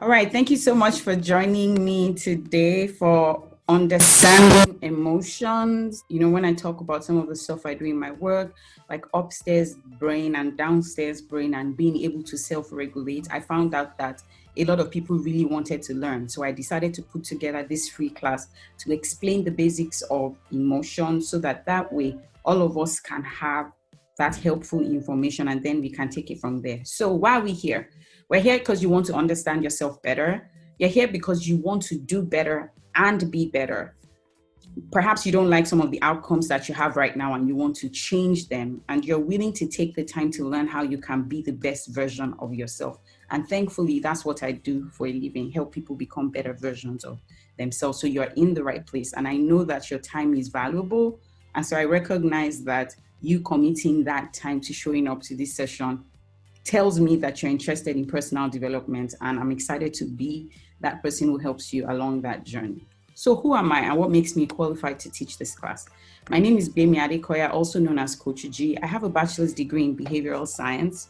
All right. Thank you so much for joining me today for understanding emotions. When I talk about some of the stuff I do in my work, like upstairs brain and downstairs brain and being able to self-regulate, I found out that a lot of people really wanted to learn. So I decided to put together this free class to explain the basics of emotion so that way all of us can have that helpful information and then we can take it from there. So why are we here? We're here because you want to understand yourself better. You're here because you want to do better and be better. Perhaps you don't like some of the outcomes that you have right now and you want to change them, and you're willing to take the time to learn how you can be the best version of yourself. And thankfully, that's what I do for a living, help people become better versions of themselves. So you're in the right place. And I know that your time is valuable. And so I recognize that you committing that time to showing up to this session tells me that you're interested in personal development, and I'm excited to be that person who helps you along that journey. So who am I and what makes me qualified to teach this class? My name is Bemi Adekoya, also known as Coach G. I have a bachelor's degree in behavioral science,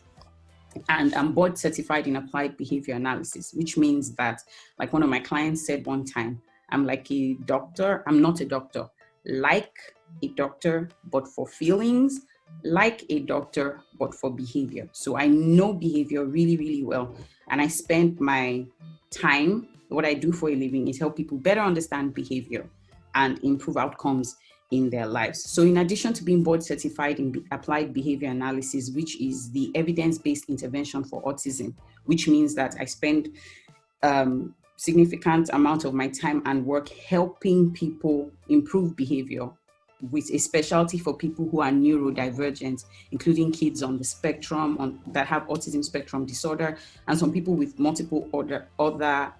and I'm board certified in applied behavior analysis, which means that, like one of my clients said one time, I'm like a doctor. I'm not a doctor, like a doctor, but for feelings, like a doctor, but for behavior. So I know behavior really, really well. And I spend my time, what I do for a living is help people better understand behavior and improve outcomes in their lives. So in addition to being board certified in applied behavior analysis, which is the evidence-based intervention for autism, which means that I spend significant amount of my time and work helping people improve behavior, with a specialty for people who are neurodivergent, including kids on the spectrum that have autism spectrum disorder, and some people with multiple other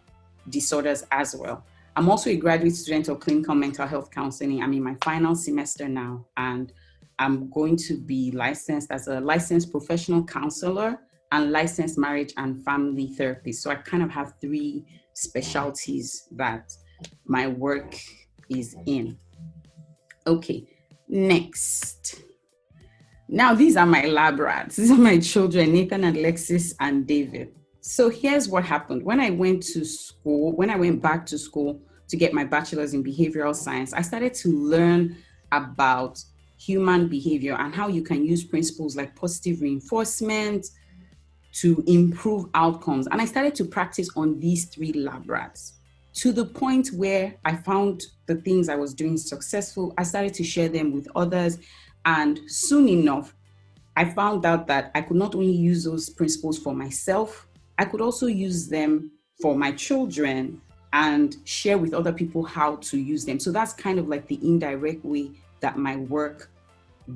disorders as well. I'm also a graduate student of clinical mental health counseling. I'm in my final semester now, and I'm going to be licensed as a licensed professional counselor and licensed marriage and family therapist. So I kind of have three specialties that my work is in. Okay, next. Now, these are my lab rats. These are my children, Nathan, Alexis, and David. So here's what happened. When I went back to school to get my bachelor's in behavioral science, I started to learn about human behavior and how you can use principles like positive reinforcement to improve outcomes. And I started to practice on these three lab rats, to the point where I found the things I was doing successful. I started to share them with others. And soon enough, I found out that I could not only use those principles for myself, I could also use them for my children and share with other people how to use them. So that's kind of like the indirect way that my work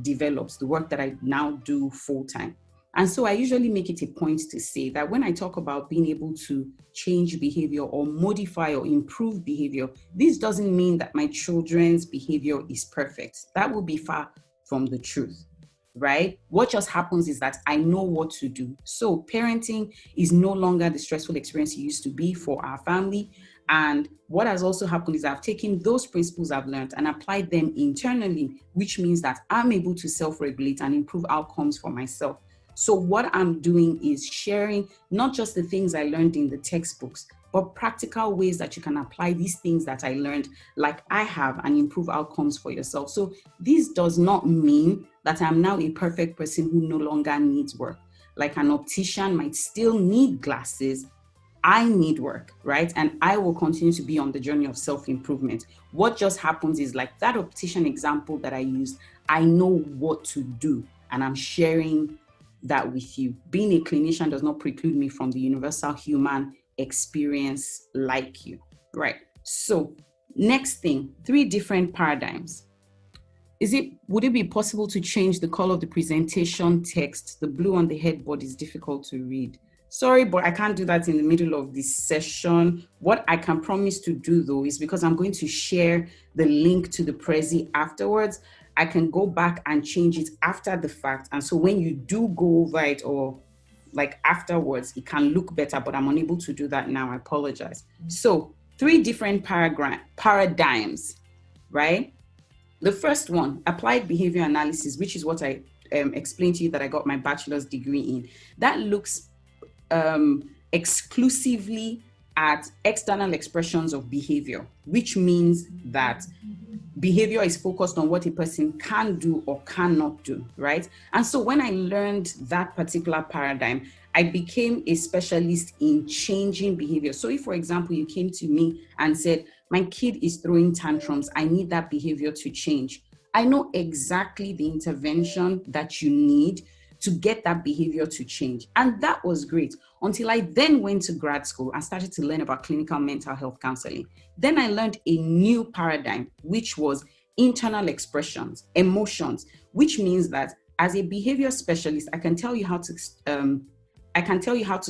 develops, the work that I now do full time. And so I usually make it a point to say that when I talk about being able to change behavior or modify or improve behavior, this doesn't mean that my children's behavior is perfect. That would be far from the truth, right? What just happens is that I know what to do. So parenting is no longer the stressful experience it used to be for our family. And what has also happened is I've taken those principles I've learned and applied them internally, which means that I'm able to self-regulate and improve outcomes for myself. So what I'm doing is sharing not just the things I learned in the textbooks, but practical ways that you can apply these things that I learned, like I have, and improve outcomes for yourself. So this does not mean that I'm now a perfect person who no longer needs work. Like an optician might still need glasses, I need work, right? And I will continue to be on the journey of self-improvement. What just happens is, like that optician example that I used, I know what to do, and I'm sharing that with you. Being a clinician does not preclude me from the universal human experience like you, right? So next thing, 3 different paradigms. Would it be possible to change the color of the presentation text? The blue on the headboard is difficult to read. Sorry, but I can't do that in the middle of this session. What I can promise to do though is, because I'm going to share the link to the Prezi afterwards, I can go back and change it after the fact. And so when you do go over it, or like afterwards, it can look better, but I'm unable to do that now. I apologize. So 3 different paradigms, right? The first one, applied behavior analysis, which is what I explained to you that I got my bachelor's degree in. That looks exclusively at external expressions of behavior, which means that behavior is focused on what a person can do or cannot do, right? And so when I learned that particular paradigm, I became a specialist in changing behavior. So if, for example, you came to me and said, my kid is throwing tantrums, I need that behavior to change, I know exactly the intervention that you need to get that behavior to change. And that was great until I then went to grad school and started to learn about clinical mental health counseling. Then I learned a new paradigm, which was internal expressions, emotions, which means that as a behavior specialist, I can tell you how to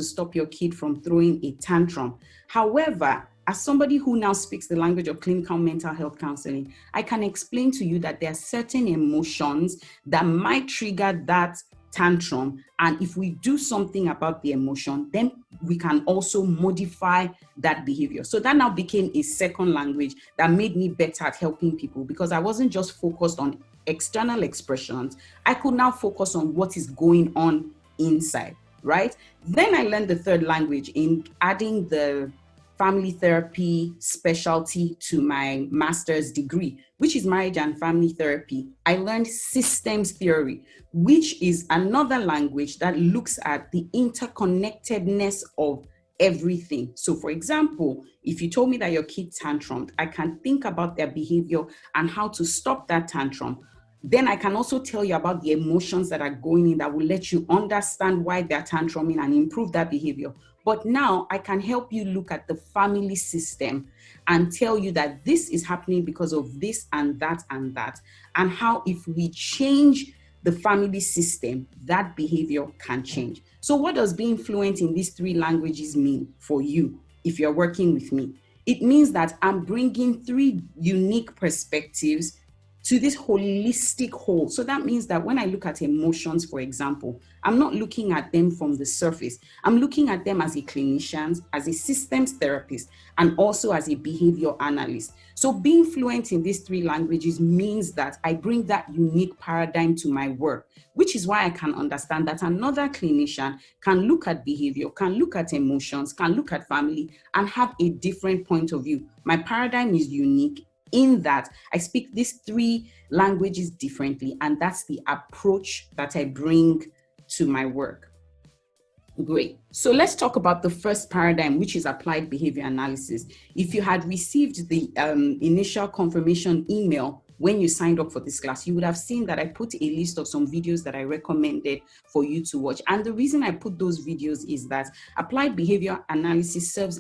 stop your kid from throwing a tantrum. However, as somebody who now speaks the language of clinical mental health counseling, I can explain to you that there are certain emotions that might trigger that tantrum. And if we do something about the emotion, then we can also modify that behavior. So that now became a second language that made me better at helping people, because I wasn't just focused on external expressions. I could now focus on what is going on inside, right? Then I learned the third language in adding the family therapy specialty to my master's degree, which is marriage and family therapy. I learned systems theory, which is another language that looks at the interconnectedness of everything. So for example, if you told me that your kid tantrumed, I can think about their behavior and how to stop that tantrum. Then I can also tell you about the emotions that are going in that will let you understand why they're tantruming and improve that behavior. But now I can help you look at the family system and tell you that this is happening because of this and that, and how if we change the family system, that behavior can change. So what does being fluent in these three languages mean for you if you're working with me? It means that I'm bringing three unique perspectives to this holistic whole. So that means that when I look at emotions, for example, I'm not looking at them from the surface. I'm looking at them as a clinician, as a systems therapist, and also as a behavior analyst. So being fluent in these three languages means that I bring that unique paradigm to my work, which is why I can understand that another clinician can look at behavior, can look at emotions, can look at family, and have a different point of view. My paradigm is unique in that I speak these three languages differently, and that's the approach that I bring to my work. Great. So let's talk about the first paradigm, which is applied behavior analysis. If you had received the initial confirmation email when you signed up for this class, you would have seen that I put a list of some videos that I recommended for you to watch. And the reason I put those videos is that applied behavior analysis serves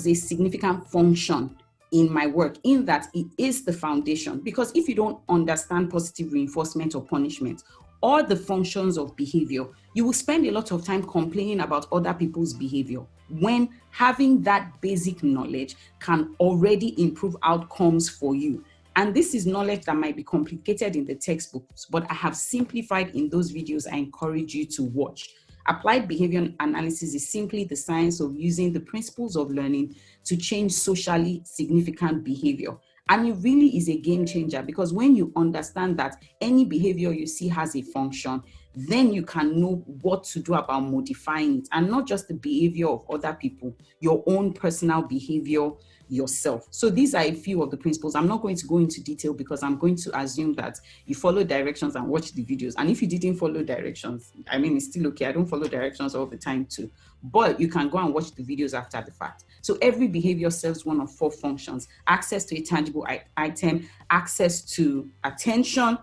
a significant function in my work, in that it is the foundation. Because if you don't understand positive reinforcement or punishment or the functions of behavior, you will spend a lot of time complaining about other people's behavior, when having that basic knowledge can already improve outcomes for you. And this is knowledge that might be complicated in the textbooks, but I have simplified in those videos I encourage you to watch. Applied behavior analysis is simply the science of using the principles of learning to change socially significant behavior. And it really is a game changer, because when you understand that any behavior you see has a function, then you can know what to do about modifying it, and not just the behavior of other people, your own personal behavior yourself. So these are a few of the principles. I'm not going to go into detail because I'm going to assume that you follow directions and watch the videos. And if you didn't follow directions, I mean, it's still okay. I don't follow directions all the time too, but you can go and watch the videos after the fact. So every behavior serves one of four functions: access to a tangible item, access to attention,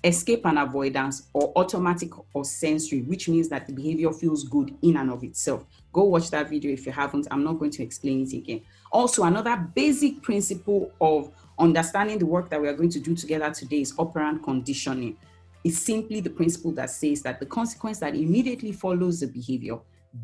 escape and avoidance, or automatic or sensory, which means that the behavior feels good in and of itself. Go watch that video if you haven't. I'm not going to explain it again. Also, another basic principle of understanding the work that we are going to do together today is operant conditioning. It's simply the principle that says that the consequence that immediately follows the behavior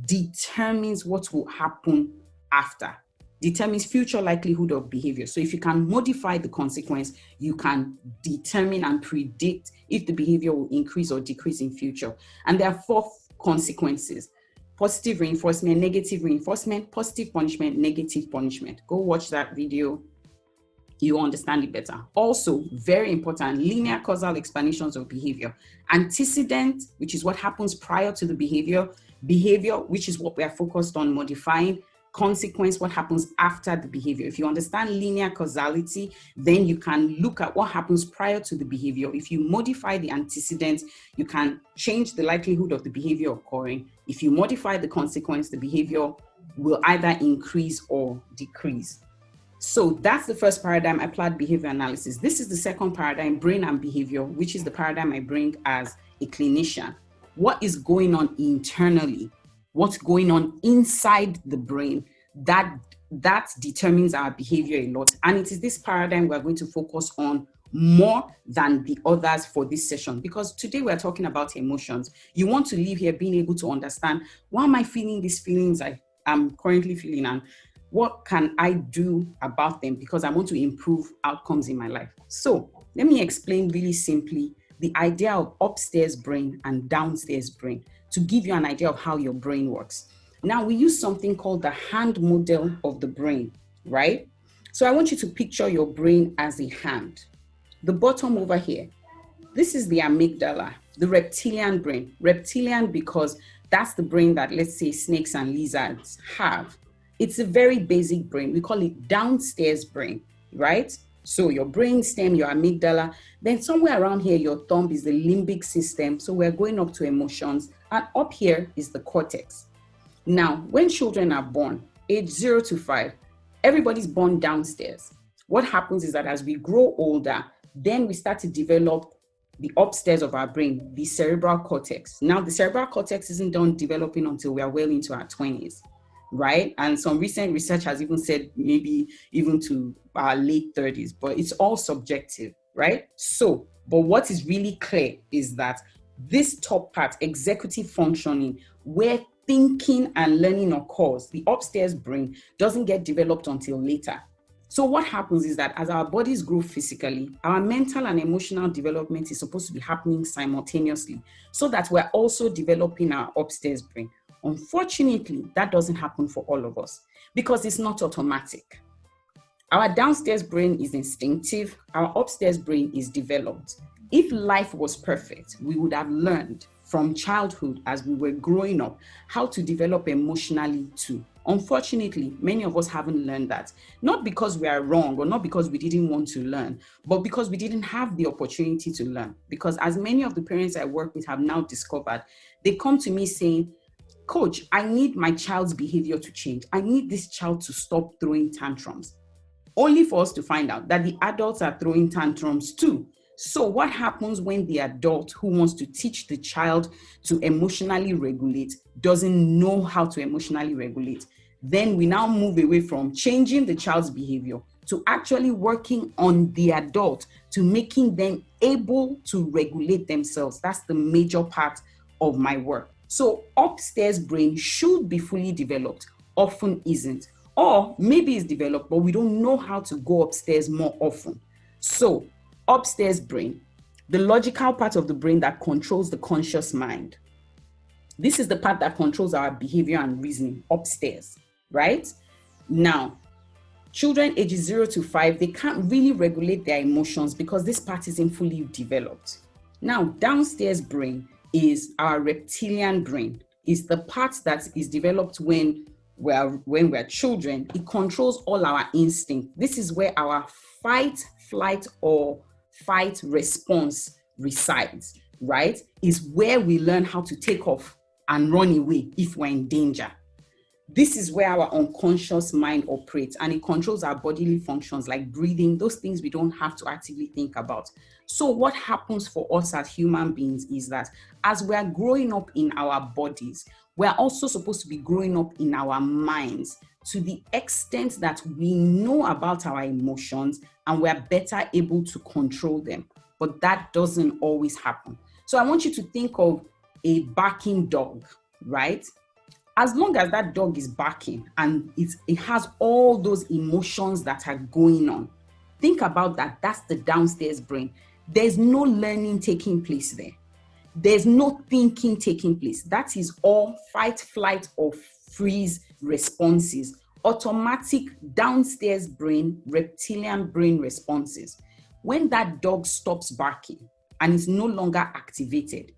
determines what will happen after, determines future likelihood of behavior. So if you can modify the consequence, you can determine and predict if the behavior will increase or decrease in future. And there are four consequences: positive reinforcement, negative reinforcement, positive punishment, negative punishment. Go watch that video you understand it better. Also, very important, linear causal explanations of behavior. Antecedent, which is what happens prior to the behavior, which is what we are focused on modifying, consequence, what happens after the behavior. If you understand linear causality, then you can look at what happens prior to the behavior. If you modify the antecedent, you can change the likelihood of the behavior occurring. If you modify the consequence, the behavior will either increase or decrease. So that's the first paradigm, applied behavior analysis. This is the second paradigm, brain and behavior, which is the paradigm I bring as a clinician. What is going on internally? What's going on inside the brain? That determines our behavior a lot. And it is this paradigm we're going to focus on more than the others for this session, because today we're talking about emotions. You want to leave here being able to understand, why am I feeling these feelings I'm currently feeling, and what can I do about them, because I want to improve outcomes in my life. So let me explain really simply the idea of upstairs brain and downstairs brain to give you an idea of how your brain works. Now, we use something called the hand model of the brain, right? So I want you to picture your brain as a hand. The bottom over here, this is the amygdala, the reptilian brain. Reptilian because that's the brain that, let's say, snakes and lizards have. It's a very basic brain. We call it downstairs brain, right? So your brain stem, your amygdala, then somewhere around here, your thumb is the limbic system. So we're going up to emotions, and up here is the cortex. Now, when children are born, age 0 to 5, everybody's born downstairs. What happens is that as we grow older, then we start to develop the upstairs of our brain, the cerebral cortex. Now, the cerebral cortex isn't done developing until we are well into our 20s. Right? And some recent research has even said maybe even to our late 30s, but it's all subjective, right? So, but what is really clear is that this top part, executive functioning, where thinking and learning occurs, the upstairs brain doesn't get developed until later. So what happens is that as our bodies grow physically, our mental and emotional development is supposed to be happening simultaneously, so that we're also developing our upstairs brain. Unfortunately, that doesn't happen for all of us because it's not automatic. Our downstairs brain is instinctive. Our upstairs brain is developed. If life was perfect, we would have learned from childhood as we were growing up how to develop emotionally too. Unfortunately, many of us haven't learned that, not because we are wrong or not because we didn't want to learn, but because we didn't have the opportunity to learn. Because as many of the parents I work with have now discovered, they come to me saying, "Coach, I need my child's behavior to change. I need this child to stop throwing tantrums." Only for us to find out that the adults are throwing tantrums too. So what happens when the adult who wants to teach the child to emotionally regulate doesn't know how to emotionally regulate? Then we now move away from changing the child's behavior to actually working on the adult, to making them able to regulate themselves. That's the major part of my work. So upstairs brain should be fully developed, often isn't. Or maybe it's developed, but we don't know how to go upstairs more often. So upstairs brain, the logical part of the brain that controls the conscious mind. This is the part that controls our behavior and reasoning upstairs, right? Now, children ages 0 to 5, they can't really regulate their emotions because this part isn't fully developed. Now, downstairs brain is our reptilian brain. It's the part that is developed when we're children. It controls all our instinct. This is where our fight, flight, or fight response resides, right? Is where we learn how to take off and run away if we're in danger. This is where our unconscious mind operates, and it controls our bodily functions like breathing, those things we don't have to actively think about. So what happens for us as human beings is that as we are growing up in our bodies, we're also supposed to be growing up in our minds to the extent that we know about our emotions and we're better able to control them. But that doesn't always happen. So I want you to think of a barking dog, right? As long as that dog is barking and it has all those emotions that are going on, think about that. That's the downstairs brain. There's no learning taking place there. There's no thinking taking place. That is all fight, flight, or freeze responses automatic downstairs brain, reptilian brain responses. When that dog stops barking and is no longer activated,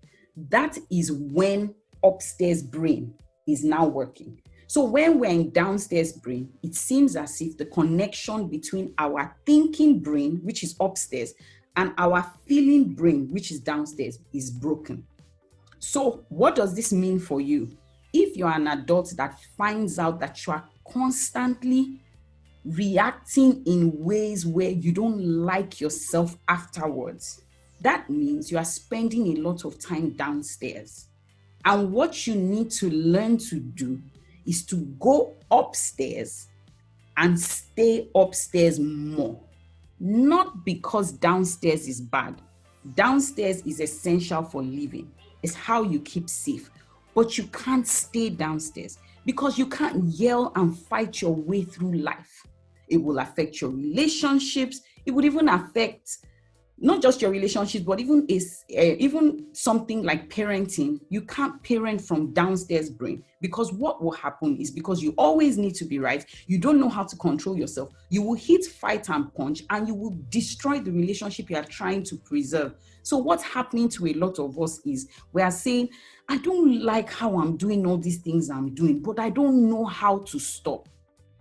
that is when upstairs brain is now working. So when we're in downstairs brain, it seems as if the connection between our thinking brain, which is upstairs, and our feeling brain, which is downstairs, is broken. So what does this mean for you? If you're an adult that finds out that you are constantly reacting in ways where you don't like yourself afterwards, that means you are spending a lot of time downstairs. And what you need to learn to do is to go upstairs and stay upstairs more. Not because downstairs is bad. Downstairs is essential for living. It's how you keep safe. But you can't stay downstairs because you can't yell and fight your way through life. It will affect your relationships. It would even affect not just your relationships, but even something like parenting. You can't parent from downstairs brain, because what will happen is, because you always need to be right, you don't know how to control yourself. You will hit, fight, and punch, and you will destroy the relationship you are trying to preserve. So what's happening to a lot of us is we are saying, I don't like how I'm doing all these things I'm doing, but I don't know how to stop.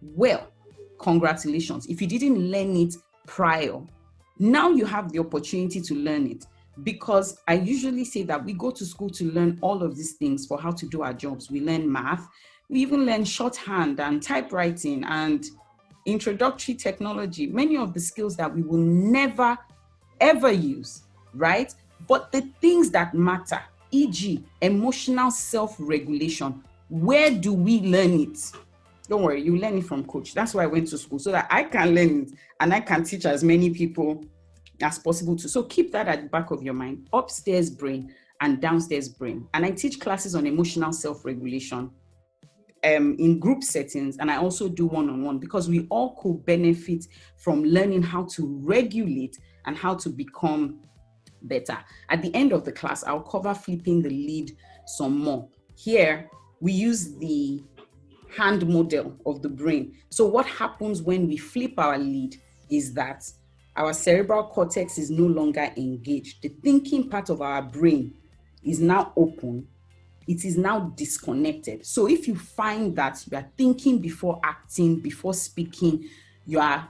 Well, congratulations. If you didn't learn it prior, now you have the opportunity to learn it, because I usually say that we go to school to learn all of these things for how to do our jobs. We learn math, we even learn shorthand and typewriting and introductory technology, many of the skills that we will never, ever use, right? But the things that matter, e.g., emotional self-regulation, where do we learn it? Don't worry, you learn it from coach. That's why I went to school, so that I can learn it and I can teach as many people as possible too. So keep that at the back of your mind, upstairs brain and downstairs brain. And I teach classes on emotional self-regulation in group settings, and I also do one-on-one, because we all could benefit from learning how to regulate and how to become better. At the end of the class, I'll cover flipping the lid some more. Here, we use the hand model of the brain. So what happens when we flip our lid is that our cerebral cortex is no longer engaged. The thinking part of our brain is now open. It is now disconnected. So if you find that you are thinking before acting, before speaking, you are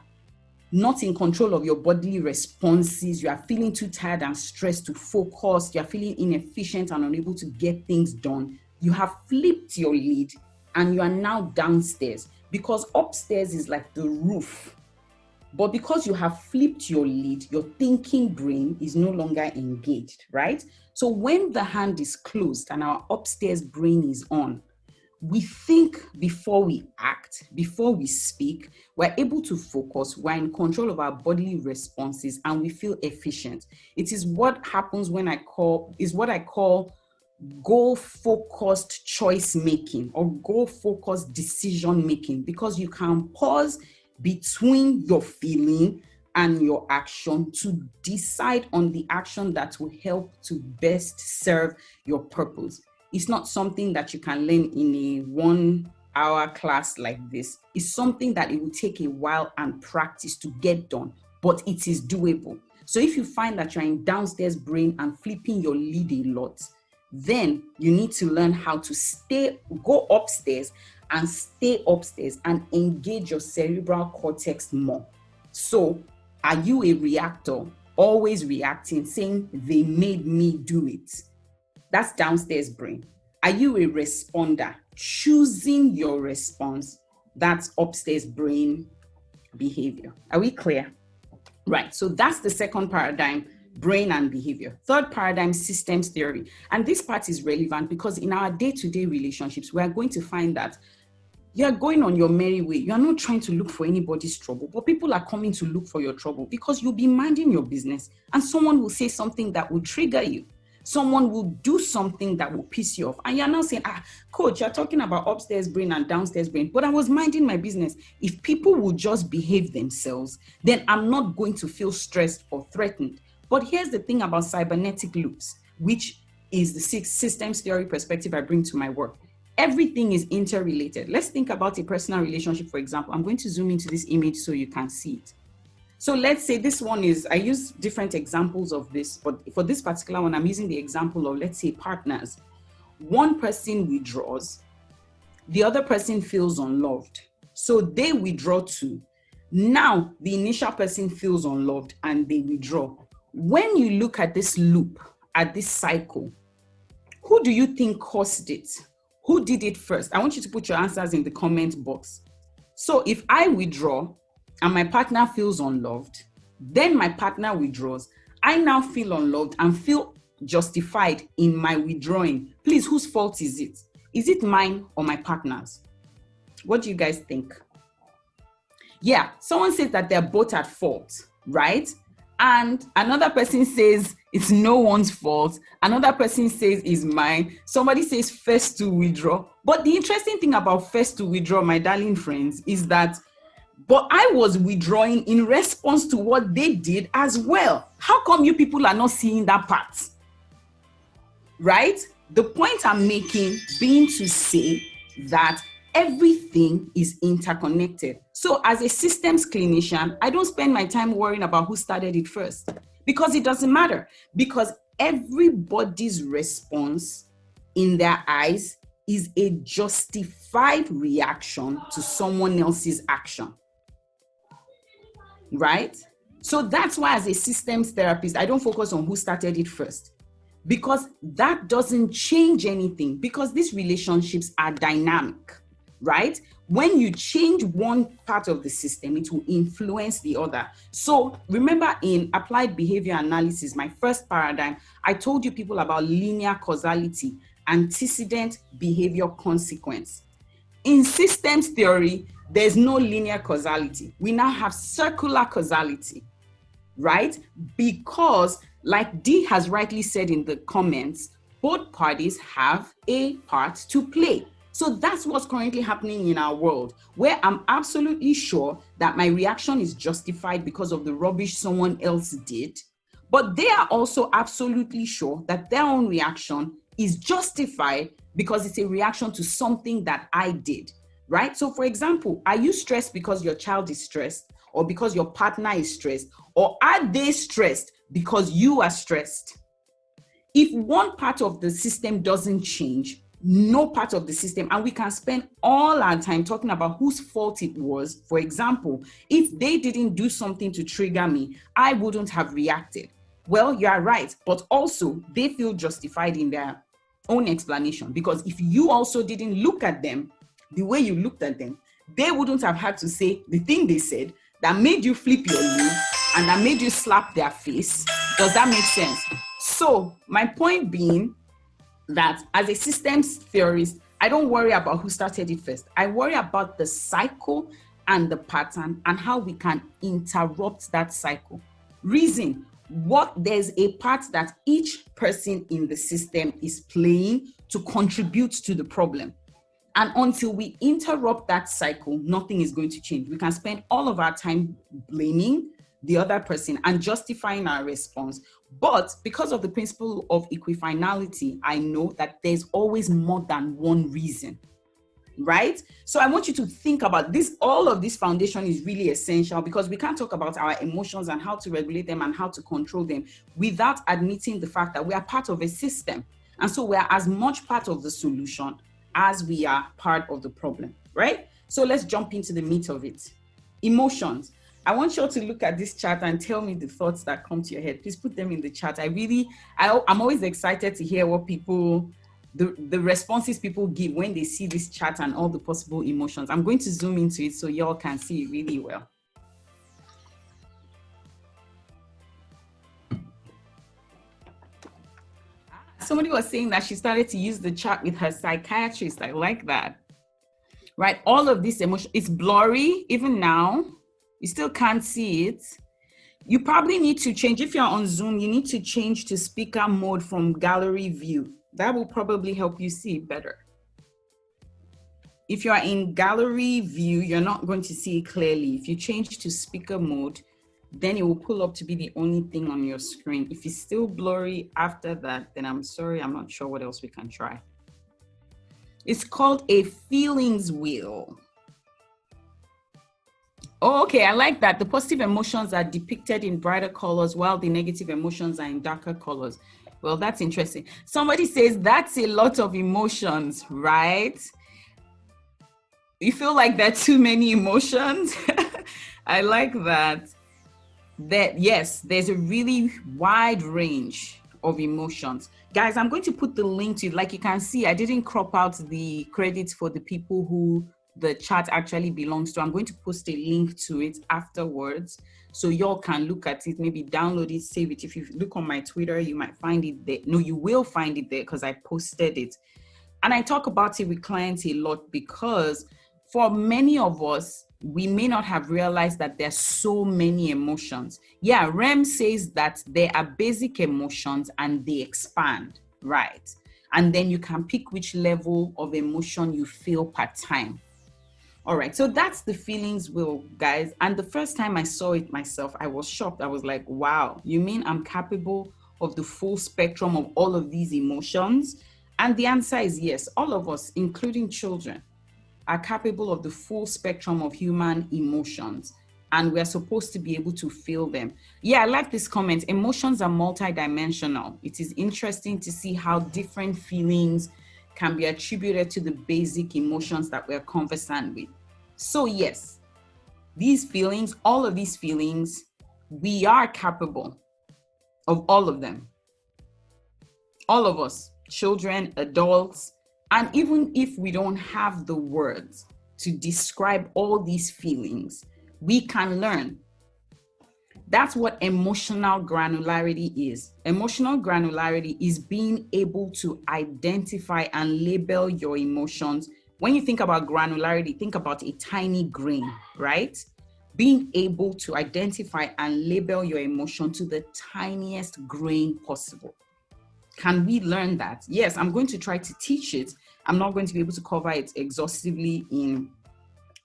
not in control of your bodily responses, you are feeling too tired and stressed to focus, you are feeling inefficient and unable to get things done, you have flipped your lid and you are now downstairs, because upstairs is like the roof. But because you have flipped your lid, your thinking brain is no longer engaged, right? So when the hand is closed and our upstairs brain is on, we think before we act, before we speak, we're able to focus, we're in control of our bodily responses, and we feel efficient. It is what happens what I call goal-focused choice making or goal-focused decision making, because you can pause between your feeling and your action to decide on the action that will help to best serve your purpose. It's not something that you can learn in a 1 hour class like this. It's something that it will take a while and practice to get done, but it is doable. So if you find that you're in downstairs brain and flipping your lid a lot, then you need to learn how to go upstairs and stay upstairs and engage your cerebral cortex more. So are you a reactor, always reacting, saying they made me do it? That's downstairs brain. Are you a responder, choosing your response? That's upstairs brain behavior. Are we clear? Right, so that's the second paradigm, brain and behavior. Third paradigm, systems theory. And this part is relevant because in our day-to-day relationships, we are going to find that you're going on your merry way. You're not trying to look for anybody's trouble, but people are coming to look for your trouble because you'll be minding your business and someone will say something that will trigger you. Someone will do something that will piss you off. And you're now saying, coach, you're talking about upstairs brain and downstairs brain, but I was minding my business. If people will just behave themselves, then I'm not going to feel stressed or threatened. But here's the thing about cybernetic loops, which is the systems theory perspective I bring to my work. everything is interrelated. Let's think about a personal relationship, for example. I'm going to zoom into this image so you can see it. So let's say this one is, I use different examples of this, but for this particular one, I'm using the example of, let's say, partners. One person withdraws, the other person feels unloved. So they withdraw too. Now, the initial person feels unloved and they withdraw. When you look at this loop, at this cycle, who do you think caused it? Who did it first? I want you to put your answers in the comment box. So if I withdraw and my partner feels unloved, then my partner withdraws, I now feel unloved and feel justified in my withdrawing. Please, whose fault is it? Is it mine or my partner's? What do you guys think? Yeah, someone says that they're both at fault, right? And another person says it's no one's fault. Another person says it's mine. Somebody says first to withdraw. But the interesting thing about first to withdraw, my darling friends, is that but I was withdrawing in response to what they did as well. How come you people are not seeing that part? Right? The point I'm making being to say that everything is interconnected. So as a systems clinician, I don't spend my time worrying about who started it first because it doesn't matter, because everybody's response in their eyes is a justified reaction to someone else's action. Right? So that's why as a systems therapist, I don't focus on who started it first, because that doesn't change anything, because these relationships are dynamic, right? When you change one part of the system, it will influence the other. So remember, in applied behavior analysis, my first paradigm, I told you people about linear causality, antecedent, behavior, consequence. In systems theory, there's no linear causality. We now have circular causality, right? Because, like Dee has rightly said in the comments, both parties have a part to play. So that's what's currently happening in our world, where I'm absolutely sure that my reaction is justified because of the rubbish someone else did. But they are also absolutely sure that their own reaction is justified because it's a reaction to something that I did. Right? So for example, are you stressed because your child is stressed, or because your partner is stressed, or are they stressed because you are stressed? If one part of the system doesn't change, no part of the system, and we can spend all our time talking about whose fault it was. For example, if they didn't do something to trigger me, I wouldn't have reacted. Well, you are right, but also they feel justified in their own explanation, because if you also didn't look at them the way you looked at them, they wouldn't have had to say the thing they said that made you flip your lid and that made you slap their face. Does that make sense? So my point being that as a systems theorist, I don't worry about who started it first. I worry about the cycle and the pattern and how we can interrupt that cycle. Reason, there's a part that each person in the system is playing to contribute to the problem. And until we interrupt that cycle, nothing is going to change. We can spend all of our time blaming the other person and justifying our response. But because of the principle of equifinality, I know that there's always more than one reason, right? So I want you to think about this. All of this foundation is really essential, because we can't talk about our emotions and how to regulate them and how to control them without admitting the fact that we are part of a system. And so we are as much part of the solution as we are part of the problem, right? So let's jump into the meat of it. Emotions. I want you all to look at this chart and tell me the thoughts that come to your head. Please put them in the chat. I'm always excited to hear what people, the responses people give when they see this chart and all the possible emotions. I'm going to zoom into it so y'all can see it really well. Somebody was saying that she started to use the chart with her psychiatrist. I like that. Right? All of this emotion, it's blurry even now. You still can't see it. You probably need to change. If you're on Zoom, you need to change to speaker mode from gallery view. That will probably help you see it better. If you're in gallery view, you're not going to see it clearly. If you change to speaker mode, then it will pull up to be the only thing on your screen. If it's still blurry after that, then I'm sorry, I'm not sure what else we can try. It's called a feelings wheel. Oh, okay, I like that. The positive emotions are depicted in brighter colors while the negative emotions are in darker colors. Well, that's interesting. Somebody says that's a lot of emotions, right? You feel like there are too many emotions? I like that. Yes, there's a really wide range of emotions. Guys, I'm going to put the link to it. Like you can see, I didn't crop out the credits for the people who the chat actually belongs to. I'm going to post a link to it afterwards so y'all can look at it, maybe download it, save it. If you look on my Twitter, you might find it there. No, you will find it there because I posted it. And I talk about it with clients a lot because for many of us, we may not have realized that there's so many emotions. Yeah, REM says that there are basic emotions and they expand, right? And then you can pick which level of emotion you feel per time. All right, so that's the feelings wheel, guys. And the first time I saw it myself, I was shocked. I was like, wow, you mean I'm capable of the full spectrum of all of these emotions? And the answer is yes. All of us, including children, are capable of the full spectrum of human emotions, and we're supposed to be able to feel them. Yeah, I like this comment. Emotions are multidimensional. It is interesting to see how different feelings can be attributed to the basic emotions that we're conversant with. So yes, these feelings, all of these feelings, we are capable of all of them. All of us, children, adults, and even if we don't have the words to describe all these feelings, we can learn. That's what emotional granularity is. Emotional granularity is being able to identify and label your emotions. When you think about granularity, think about a tiny grain, right? Being able to identify and label your emotion to the tiniest grain possible. Can we learn that? Yes, I'm going to try to teach it. I'm not going to be able to cover it exhaustively in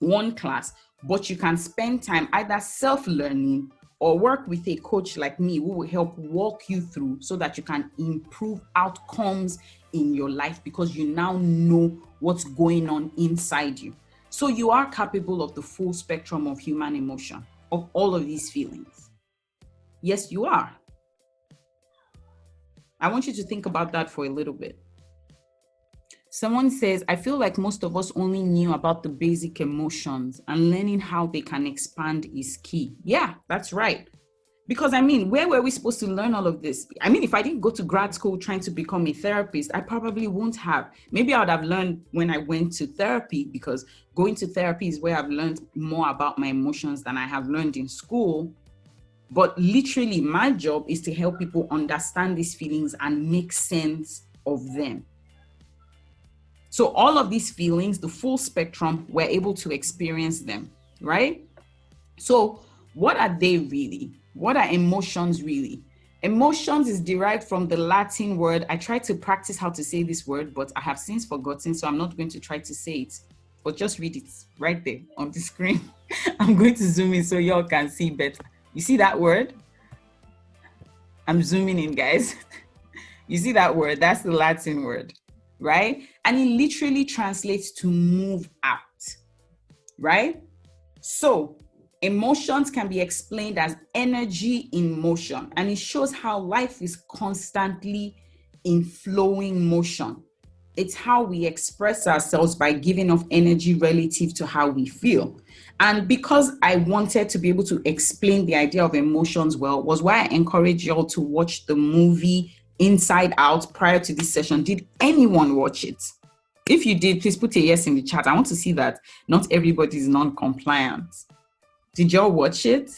one class, but you can spend time either self-learning or work with a coach like me who will help walk you through so that you can improve outcomes in your life because you now know what's going on inside you. So you are capable of the full spectrum of human emotion, of all of these feelings. Yes, you are. I want you to think about that for a little bit. Someone says, I feel like most of us only knew about the basic emotions and learning how they can expand is key. Yeah, that's right. Because I mean, where were we supposed to learn all of this? I mean, if I didn't go to grad school trying to become a therapist, I probably won't have. Maybe I would have learned when I went to therapy, because going to therapy is where I've learned more about my emotions than I have learned in school. But literally, my job is to help people understand these feelings and make sense of them. So all of these feelings, the full spectrum, we're able to experience them, right? So what are they really? What are emotions really? Emotions is derived from the Latin word. I tried to practice how to say this word, but I have since forgotten, so I'm not going to try to say it. But just read it right there on the screen. I'm going to zoom in so y'all can see better. You see that word? I'm zooming in, guys. You see that word? That's the Latin word, right? And it literally translates to move out, right? So emotions can be explained as energy in motion, and it shows how life is constantly in flowing motion. It's how we express ourselves by giving off energy relative to how we feel. And because I wanted to be able to explain the idea of emotions well, was why I encourage y'all to watch the movie Inside Out prior to this session. Did anyone watch it? If you did, please put a yes in the chat. I want to see that not everybody is non-compliant. Did y'all watch it?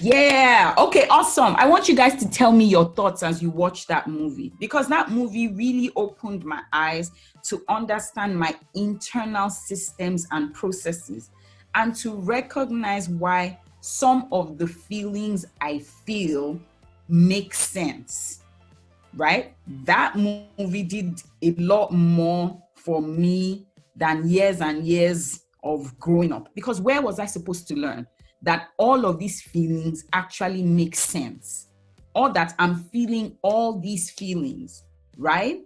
Yeah. Okay, awesome. I want you guys to tell me your thoughts as you watch that movie, because that movie really opened my eyes to understand my internal systems and processes, and to recognize why some of the feelings I feel make sense, right? That movie did a lot more for me than years and years of growing up, because where was I supposed to learn that all of these feelings actually make sense, or that I'm feeling all these feelings, right?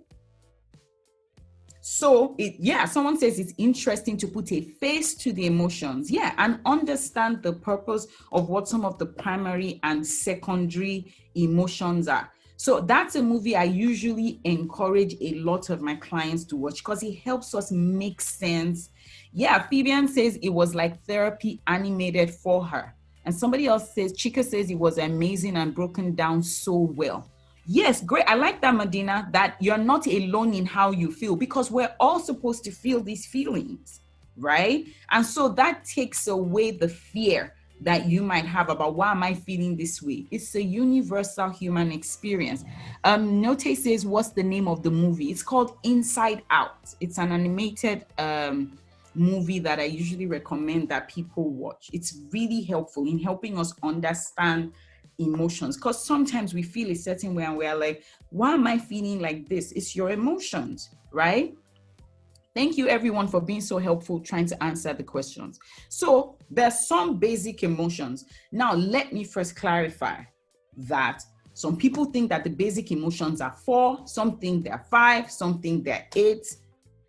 So someone says it's interesting to put a face to the emotions. Yeah, and understand the purpose of what some of the primary and secondary emotions are. So that's a movie I usually encourage a lot of my clients to watch because it helps us make sense. Yeah, Phoebian says it was like therapy animated for her. And somebody else says, Chika says it was amazing and broken down so well. Yes, great. I like that, Medina, that you're not alone in how you feel because we're all supposed to feel these feelings, right? And so that takes away the fear that you might have about why am I feeling this way? It's a universal human experience. Note says, what's the name of the movie? It's called Inside Out. It's an animated movie that I usually recommend that people watch. It's really helpful in helping us understand emotions because sometimes we feel a certain way and we're like, why am I feeling like this? It's your emotions, right? Thank you everyone for being so helpful trying to answer the questions. So there's some basic emotions. Now let me first clarify that some people think that the basic emotions are 4, some think they're 5, some think they're 8.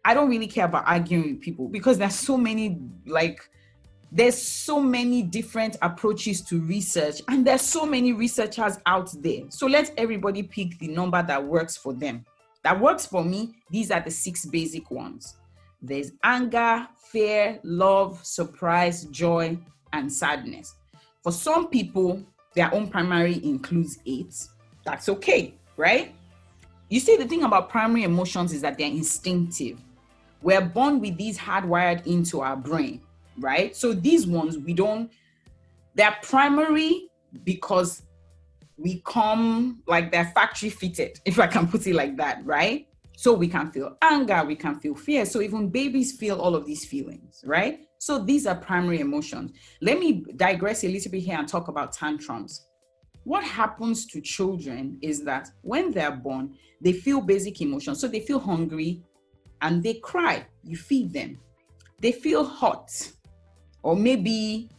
I don't really care about arguing with people because there's so many different approaches to research and there's so many researchers out there. So let everybody pick the number that works for them. That works for me. These are the 6 basic ones. There's anger, fear, love, surprise, joy, and sadness. For some people, their own primary includes 8. That's okay, right? You see, the thing about primary emotions is that they're instinctive. We're born with these hardwired into our brain, right? So these ones, they're primary because we come like they're factory fitted, if I can put it like that, right? So we can feel anger, we can feel fear. So even babies feel all of these feelings, right? So these are primary emotions. Let me digress a little bit here and talk about tantrums. What happens to children is that when they're born, they feel basic emotions. So they feel hungry and they cry. You feed them. They feel hot, or maybe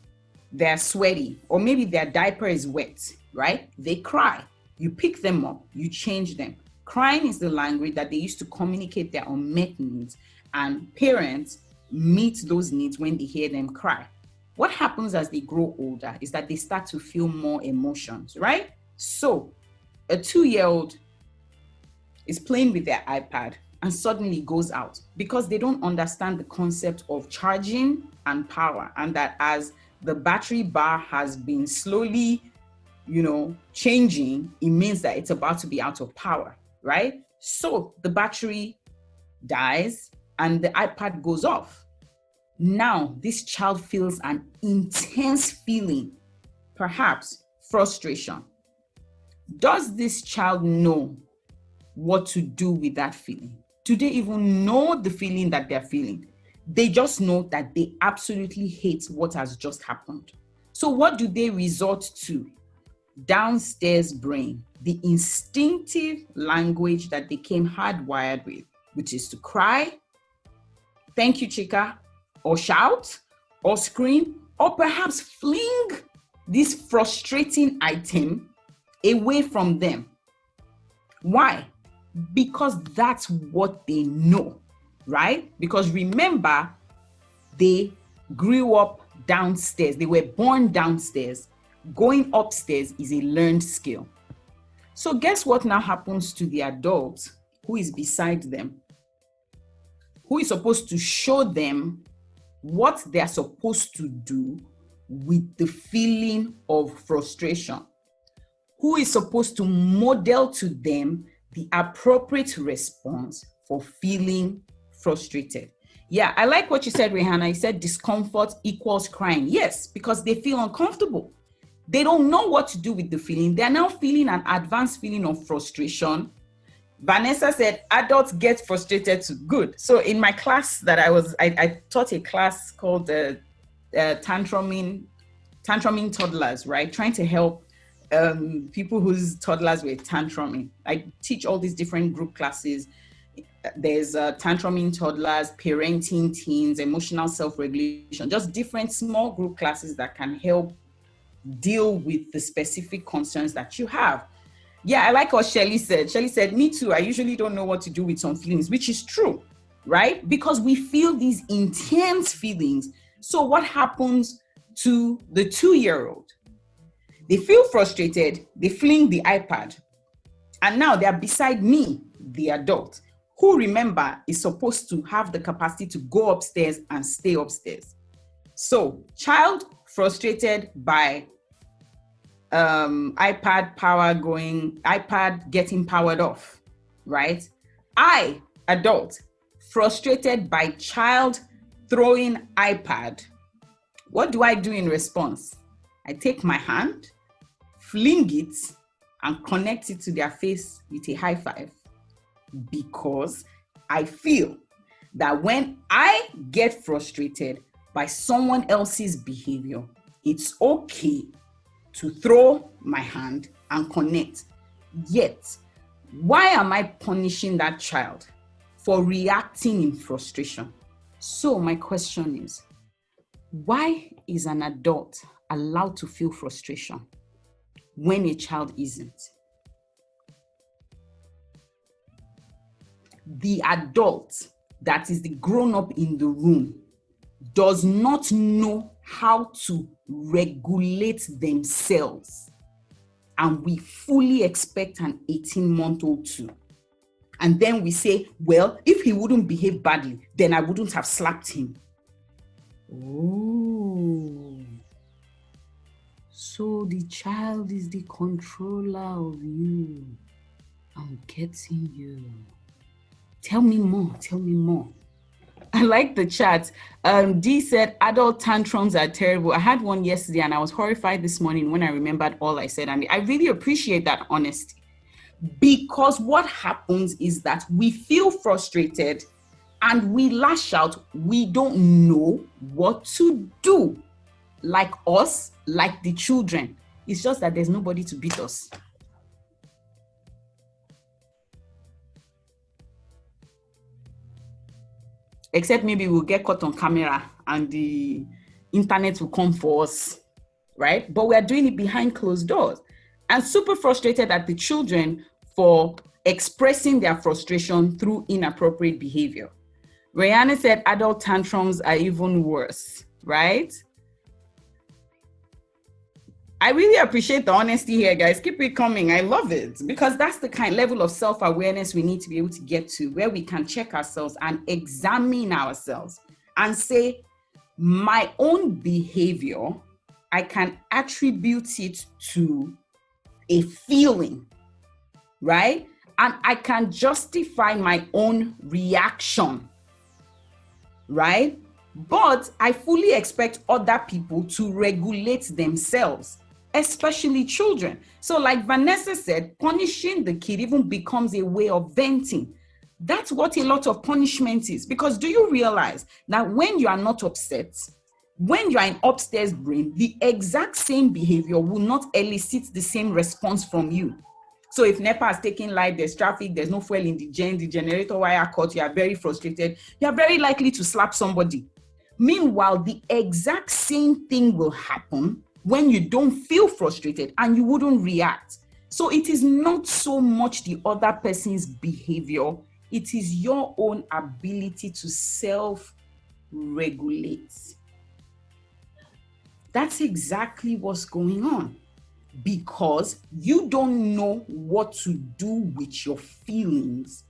they're sweaty, or maybe their diaper is wet, right? They cry. You pick them up, you change them. Crying is the language that they use to communicate their unmet needs, and parents meet those needs when they hear them cry. What happens as they grow older is that they start to feel more emotions, right? So a 2-year-old is playing with their iPad and suddenly goes out because they don't understand the concept of charging and power, and that as the battery bar has been slowly, changing, it means that it's about to be out of power, right? So the battery dies and the iPad goes off. Now this child feels an intense feeling, perhaps frustration. Does this child know what to do with that feeling? Do they even know the feeling that they're feeling? They just know that they absolutely hate what has just happened. So what do they resort to? Downstairs brain, the instinctive language that they came hardwired with, which is to cry, thank you, Chika, or shout, or scream, or perhaps fling this frustrating item away from them. Why? Because that's what they know, right? Because remember, they grew up downstairs. They were born downstairs. Going upstairs is a learned skill. So guess what now happens to the adult who is beside them, who is supposed to show them what they're supposed to do with the feeling of frustration, who is supposed to model to them the appropriate response for feeling frustrated. Yeah, I like what you said, Rihanna. You said discomfort equals crying. Yes, because they feel uncomfortable. They don't know what to do with the feeling. They're now feeling an advanced feeling of frustration. Vanessa said adults get frustrated too. Good. So in my class that I taught a class called tantruming toddlers, right? Trying to help people whose toddlers were tantruming. I teach all these different group classes. There's tantruming toddlers, parenting teens, emotional self-regulation, just different small group classes that can help deal with the specific concerns that you have. Yeah, I like what Shelly said. Shelly said, me too. I usually don't know what to do with some feelings, which is true. right? Because we feel these intense feelings. So what happens to the 2-year-old? They feel frustrated, they fling the iPad, and now they're beside me, the adult, who, remember, is supposed to have the capacity to go upstairs and stay upstairs. So, child frustrated by iPad getting powered off, right? I, adult, frustrated by child throwing iPad. What do I do in response? I take my hand, fling it, and connect it to their face with a high five, because I feel that when I get frustrated by someone else's behavior, it's okay to throw my hand and connect. Yet, why am I punishing that child for reacting in frustration? So my question is, why is an adult allowed to feel frustration when a child isn't? The adult that is the grown-up in the room does not know how to regulate themselves. And we fully expect an 18-month-old to. And then we say, well, if he wouldn't behave badly, then I wouldn't have slapped him. Oh. So the child is the controller of you. I'm getting you. Tell me more. I like the chat. Dee said, adult tantrums are terrible. I had one yesterday and I was horrified this morning when I remembered all I said. And I really appreciate that honesty. Because what happens is that we feel frustrated and we lash out. We don't know what to do. Like us, like the children. It's just that there's nobody to beat us. Except maybe we'll get caught on camera and the internet will come for us, right? But we're doing it behind closed doors. And super frustrated at the children for expressing their frustration through inappropriate behavior. Rihanna said adult tantrums are even worse, right? I really appreciate the honesty here, guys. Keep it coming. I love it, because that's the kind of level of self-awareness we need to be able to get to, where we can check ourselves and examine ourselves and say, my own behavior, I can attribute it to a feeling, right? And I can justify my own reaction, right? But I fully expect other people to regulate themselves, especially children. So like Vanessa said, punishing the kid even becomes a way of venting. That's what a lot of punishment is. Because do you realize that when you are not upset, when you are in upstairs brain, the exact same behavior will not elicit the same response from you. So if NEPA has taken light, there's traffic, there's no fuel in the generator wire cut, you are very frustrated, you are very likely to slap somebody. Meanwhile, the exact same thing will happen when you don't feel frustrated and you wouldn't react. So it is not so much the other person's behavior, it is your own ability to self-regulate. That's exactly what's going on, because you don't know what to do with your feelings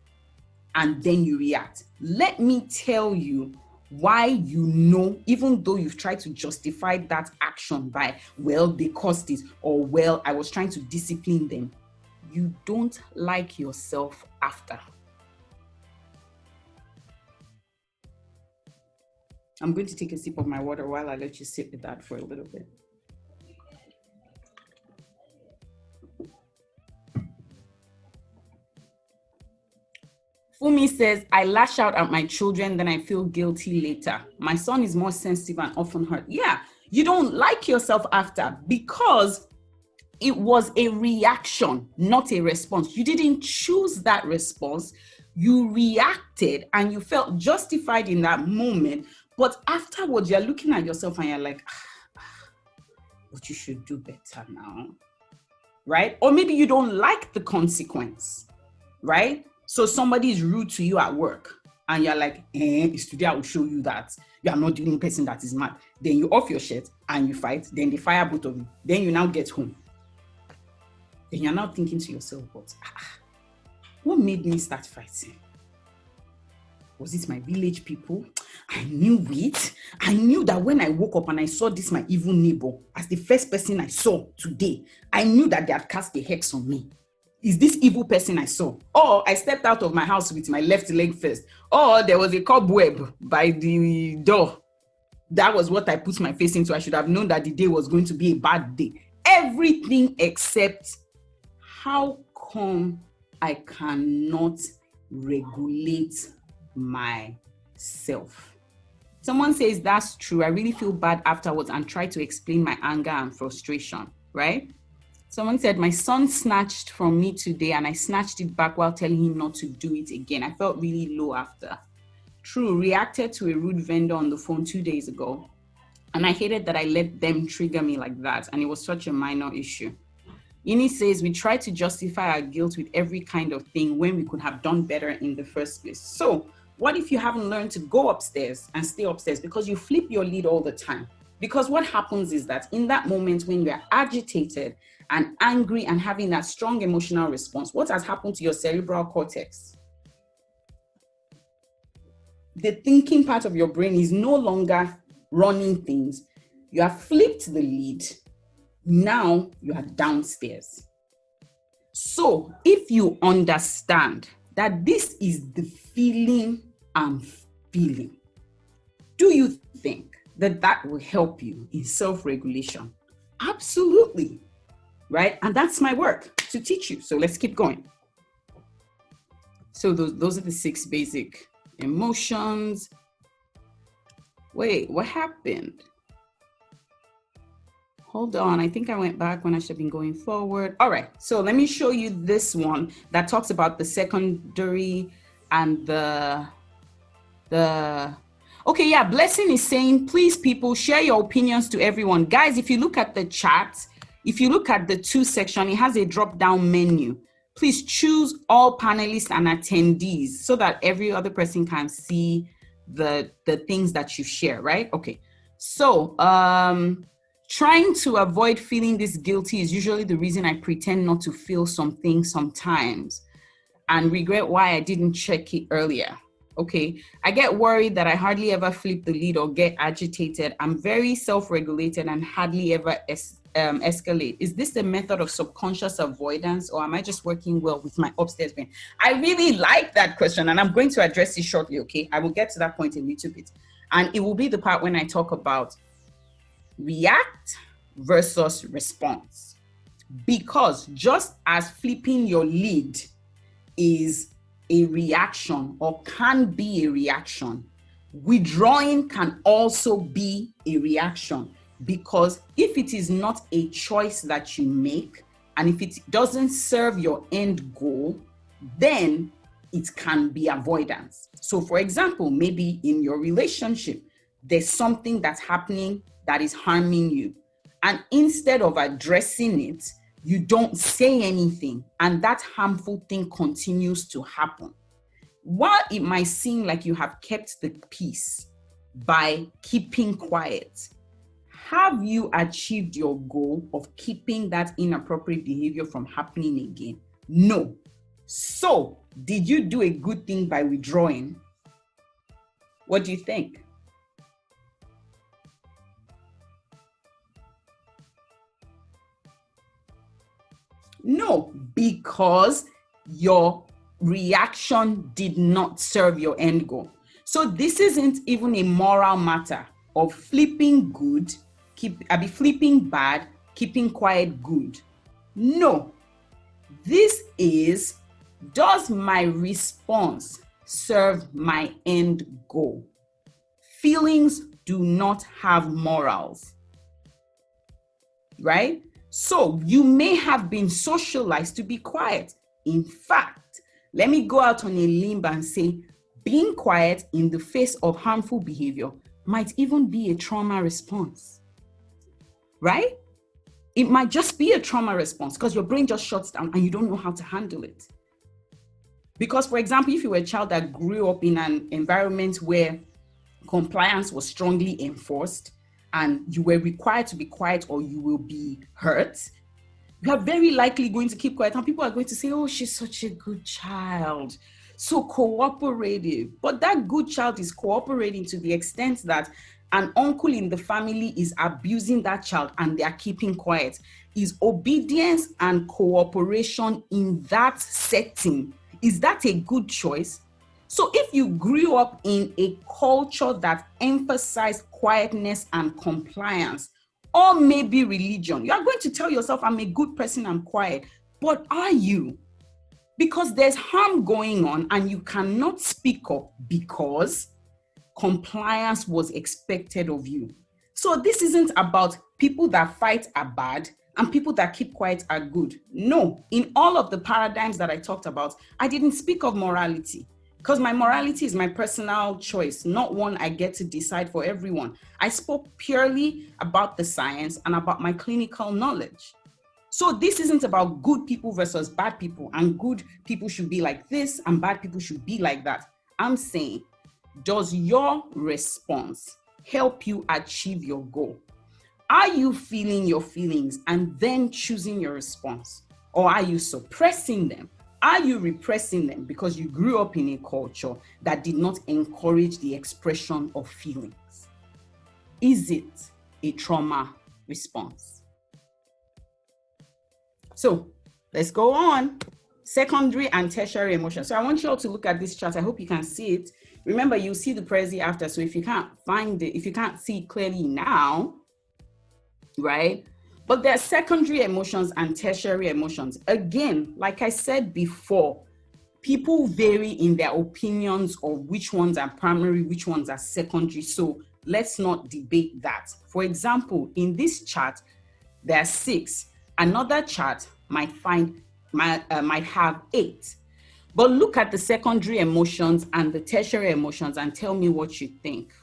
and then you react. Let me tell you why you know, even though you've tried to justify that action by, well, they caused it, or well, I was trying to discipline them. You don't like yourself after. I'm going to take a sip of my water while I let you sit with that for a little bit. Fumi says, I lash out at my children, then I feel guilty later. My son is more sensitive and often hurt. Yeah, you don't like yourself after because it was a reaction, not a response. You didn't choose that response. You reacted and you felt justified in that moment. But afterwards, you're looking at yourself and you're like, but you should do better now, right? Or maybe you don't like the consequence, right? So somebody is rude to you at work and you're like, it's today I will show you that you are not the only person that is mad. Then you off your shirt and you fight, then they fire both of you. Then you now get home. Then you're now thinking to yourself, what made me start fighting? Was it my village people? I knew it. I knew that when I woke up and I saw this, my evil neighbor, as the first person I saw today, I knew that they had cast a hex on me. Is this evil person I saw? Or I stepped out of my house with my left leg first. Or there was a cobweb by the door. That was what I put my face into. I should have known that the day was going to be a bad day. Everything except how come I cannot regulate myself. Someone says that's true. I really feel bad afterwards and try to explain my anger and frustration, right? Someone said my son snatched from me today and I snatched it back while telling him not to do it again. I felt really low after. True, reacted to a rude vendor on the phone 2 days ago and I hated that I let them trigger me like that and it was such a minor issue. Yini says we try to justify our guilt with every kind of thing when we could have done better in the first place. So what if you haven't learned to go upstairs and stay upstairs because you flip your lid all the time? Because what happens is that in that moment when you are agitated and angry and having that strong emotional response, what has happened to your cerebral cortex? The thinking part of your brain is no longer running things. You have flipped the lid. Now you are downstairs. So if you understand that this is the feeling I'm feeling, do you think that that will help you in self-regulation? Absolutely, right? And that's my work to teach you. So let's keep going. So those are the 6 basic emotions. Wait, what happened? Hold on, I think I went back when I should have been going forward. All right, so let me show you this one that talks about the secondary and the okay, yeah, Blessing is saying, please people share your opinions to everyone. Guys, if you look at the chat, if you look at the 2 section, it has a drop down menu. Please choose all panelists and attendees so that every other person can see the things that you share, right? Okay, so trying to avoid feeling this guilty is usually the reason I pretend not to feel something sometimes and regret why I didn't check it earlier. Okay, I get worried that I hardly ever flip the lid or get agitated. I'm very self-regulated and hardly ever escalate. Is this a method of subconscious avoidance or am I just working well with my upstairs brain? I really like that question and I'm going to address it shortly, okay? I will get to that point a little bit. And it will be the part when I talk about react versus response. Because just as flipping your lid is a reaction or can be a reaction, withdrawing can also be a reaction. Because if it is not a choice that you make, and if it doesn't serve your end goal, then it can be avoidance. So for example, maybe in your relationship, there's something that's happening that is harming you. And instead of addressing it, you don't say anything, and that harmful thing continues to happen. While it might seem like you have kept the peace by keeping quiet, have you achieved your goal of keeping that inappropriate behavior from happening again? No. So, did you do a good thing by withdrawing? What do you think? No, because your reaction did not serve your end goal. So this isn't even a moral matter of flipping good, flipping bad, keeping quiet good. No, this is, does my response serve my end goal? Feelings do not have morals, right? So you may have been socialized to be quiet. In fact, let me go out on a limb and say, being quiet in the face of harmful behavior might even be a trauma response, right? It might just be a trauma response because your brain just shuts down and you don't know how to handle it. Because, for example, if you were a child that grew up in an environment where compliance was strongly enforced and you were required to be quiet or you will be hurt, you are very likely going to keep quiet, and people are going to say, oh, she's such a good child, so cooperative. But that good child is cooperating to the extent that an uncle in the family is abusing that child and they are keeping quiet. Is obedience and cooperation in that setting, is that a good choice? So if you grew up in a culture that emphasized quietness and compliance, or maybe religion, you are going to tell yourself, I'm a good person, I'm quiet. But are you? Because there's harm going on and you cannot speak up because compliance was expected of you. So this isn't about people that fight are bad and people that keep quiet are good. No, in all of the paradigms that I talked about, I didn't speak of morality. Because my morality is my personal choice, not one I get to decide for everyone. I spoke purely about the science and about my clinical knowledge. So this isn't about good people versus bad people, and good people should be like this and bad people should be like that. I'm saying, does your response help you achieve your goal? Are you feeling your feelings and then choosing your response? Or are you suppressing them? Are you repressing them because you grew up in a culture that did not encourage the expression of feelings? Is it a trauma response? So let's go on. Secondary and tertiary emotions. So I want you all to look at this chart. I hope you can see it. Remember, you see the prezi after. So if you can't find it, if you can't see it clearly now, right? But there are secondary emotions and tertiary emotions. Again, like I said before, people vary in their opinions of which ones are primary, which ones are secondary. So let's not debate that. For example, in this chart, there are 6. Another chart might have 8. But look at the secondary emotions and the tertiary emotions and tell me what you think.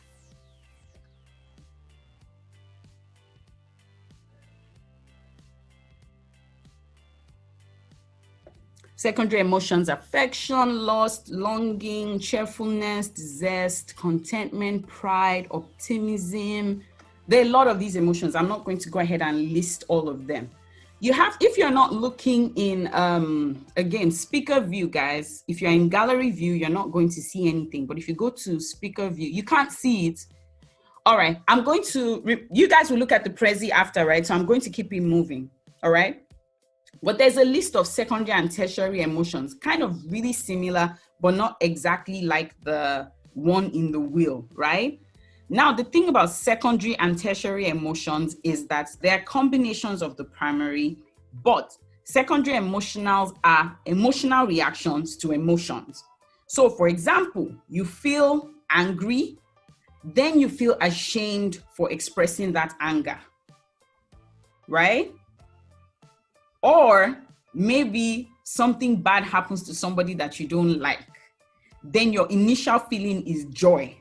Secondary emotions: affection, lust, longing, cheerfulness, zest, contentment, pride, optimism. There are a lot of these emotions. I'm not going to go ahead and list all of them. You have, if you're not looking in, again, speaker view, guys, if you're in gallery view, you're not going to see anything. But if you go to speaker view, you can't see it. All right, I'm going to, you guys will look at the prezi after, right? So I'm going to keep it moving, all right? But there's a list of secondary and tertiary emotions, kind of really similar, but not exactly like the one in the wheel, right? Now, the thing about secondary and tertiary emotions is that they're combinations of the primary, but secondary emotionals are emotional reactions to emotions. So, for example, you feel angry, then you feel ashamed for expressing that anger, right? Or maybe something bad happens to somebody that you don't like. Then your initial feeling is joy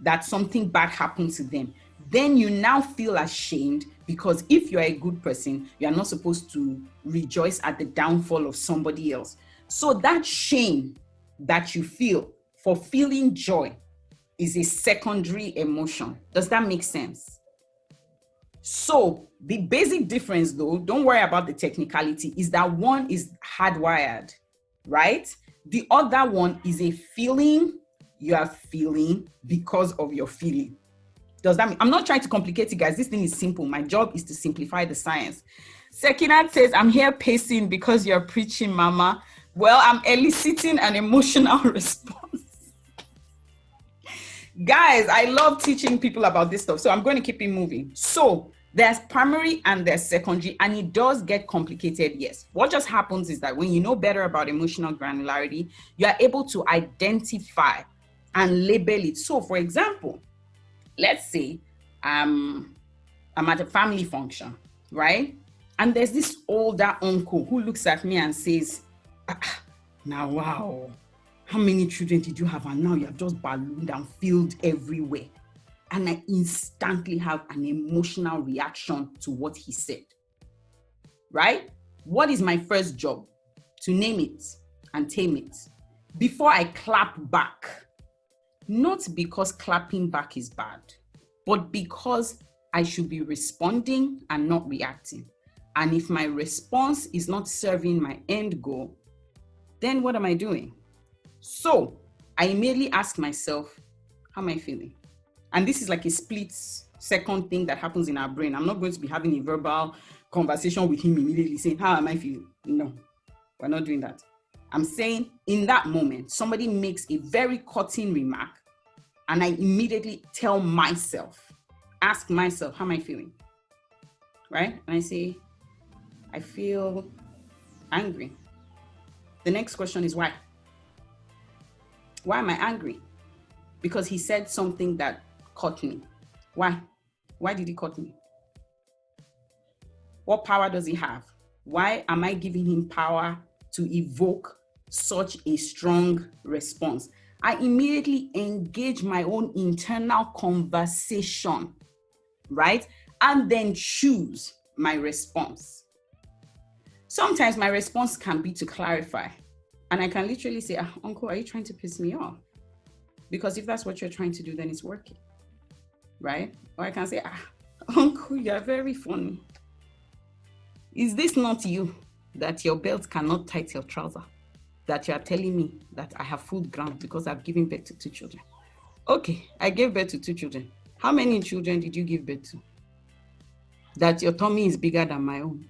that something bad happened to them. Then you now feel ashamed because if you're a good person, you're not supposed to rejoice at the downfall of somebody else. So that shame that you feel for feeling joy is a secondary emotion. Does that make sense? So the basic difference, though, don't worry about the technicality, is that one is hardwired, right? The other one is a feeling you are feeling because of your feeling. Does that mean? I'm not trying to complicate it, guys. This thing is simple. My job is to simplify the science. Sekinat says, I'm here pacing because you're preaching, Mama. Well, I'm eliciting an emotional response. Guys, I love teaching people about this stuff, so I'm going to keep it moving. So there's primary and there's secondary, and it does get complicated, yes. What just happens is that when you know better about emotional granularity, you are able to identify and label it. So for example, let's say I'm at a family function, right? And there's this older uncle who looks at me and says, now, wow, how many children did you have? And now you have just ballooned and filled everywhere. And I instantly have an emotional reaction to what he said, right? What is my first job? To name it and tame it. before I clap back. Not because clapping back is bad, but because I should be responding and not reacting. And if my response is not serving my end goal, then what am I doing? So I immediately ask myself, how am I feeling? And this is like a split second thing that happens in our brain. I'm not going to be having a verbal conversation with him immediately saying, how am I feeling? No, we're not doing that. I'm saying in that moment, somebody makes a very cutting remark and I immediately tell myself, ask myself, how am I feeling? Right? And I say, I feel angry. The next question is why? Why am I angry? Because he said something that caught me. Why? Why did he cut me? What power does he have? Why am I giving him power to evoke such a strong response? I immediately engage my own internal conversation, right? And then choose my response. Sometimes my response can be to clarify. And I can literally say, Uncle, are you trying to piss me off? Because if that's what you're trying to do, then it's working, right? Or I can say, Uncle, you're very funny. Is this not you, that your belt cannot tight your trouser? That you are telling me that I have food ground because I've given birth to 2 children. Okay, I gave birth to 2 children. How many children did you give birth to? That your tummy is bigger than my own.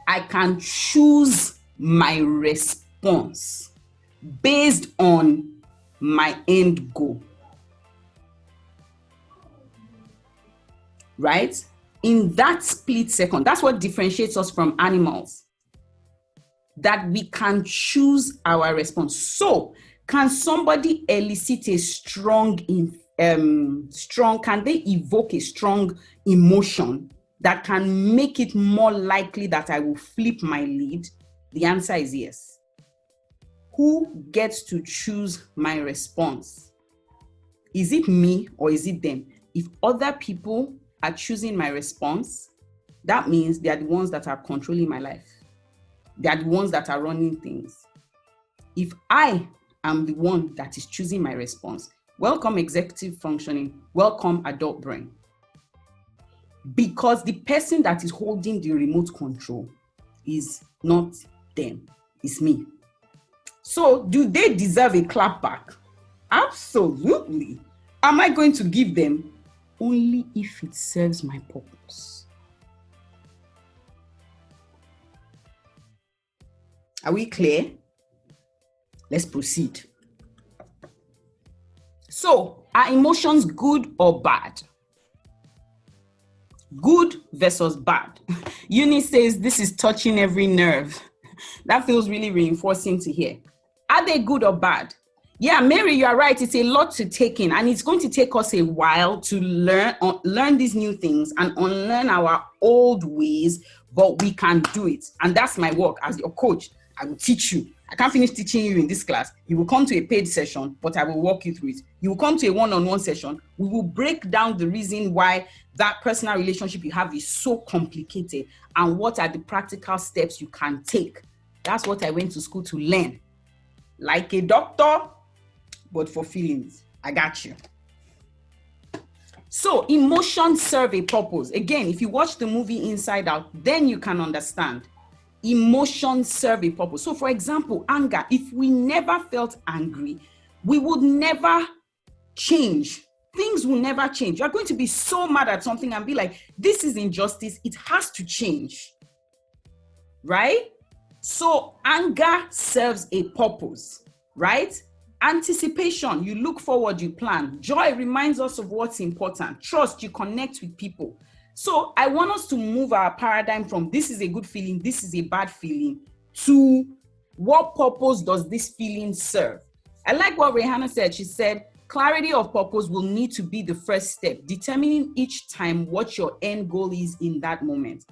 I can choose my response based on my end goal. Right? In that split second, that's what differentiates us from animals. That we can choose our response. So, can somebody elicit a can they evoke a strong emotion that can make it more likely that I will flip my lead? The answer is yes. Who gets to choose my response? Is it me or is it them? If other people are choosing my response, that means they are the ones that are controlling my life. They are the ones that are running things. If I am the one that is choosing my response, welcome executive functioning, welcome adult brain. Because the person that is holding the remote control is not them, it's me. So do they deserve a clap back? Absolutely. Am I going to give them? Only if it serves my purpose. Are we clear? Let's proceed. So, are emotions good or bad? Good versus bad. Eunice says this is touching every nerve. That feels really reinforcing to hear. Are they good or bad? Yeah, Mary, you are right. It's a lot to take in, and it's going to take us a while to learn these new things and unlearn our old ways, but we can do it. And that's my work as your coach. I will teach you. I can't finish teaching you in this class. You will come to a paid session, but I will walk you through it. You will come to a one-on-one session. We will break down the reason why that personal relationship you have is so complicated and what are the practical steps you can take. That's what I went to school to learn. Like a doctor, but for feelings. I got you. So emotions serve a purpose. Again, if you watch the movie Inside Out, then you can understand. Emotions serve a purpose. So for example, anger, if we never felt angry, we would never change. Things will never change. You're going to be so mad at something and be like, this is injustice. It has to change. Right? So anger serves a purpose, right? Anticipation, you look forward, you plan. Joy reminds us of what's important. Trust, you connect with people. So I want us to move our paradigm from this is a good feeling, this is a bad feeling, to what purpose does this feeling serve? I like what Rihanna said. She said, clarity of purpose will need to be the first step, determining each time what your end goal is in that moment.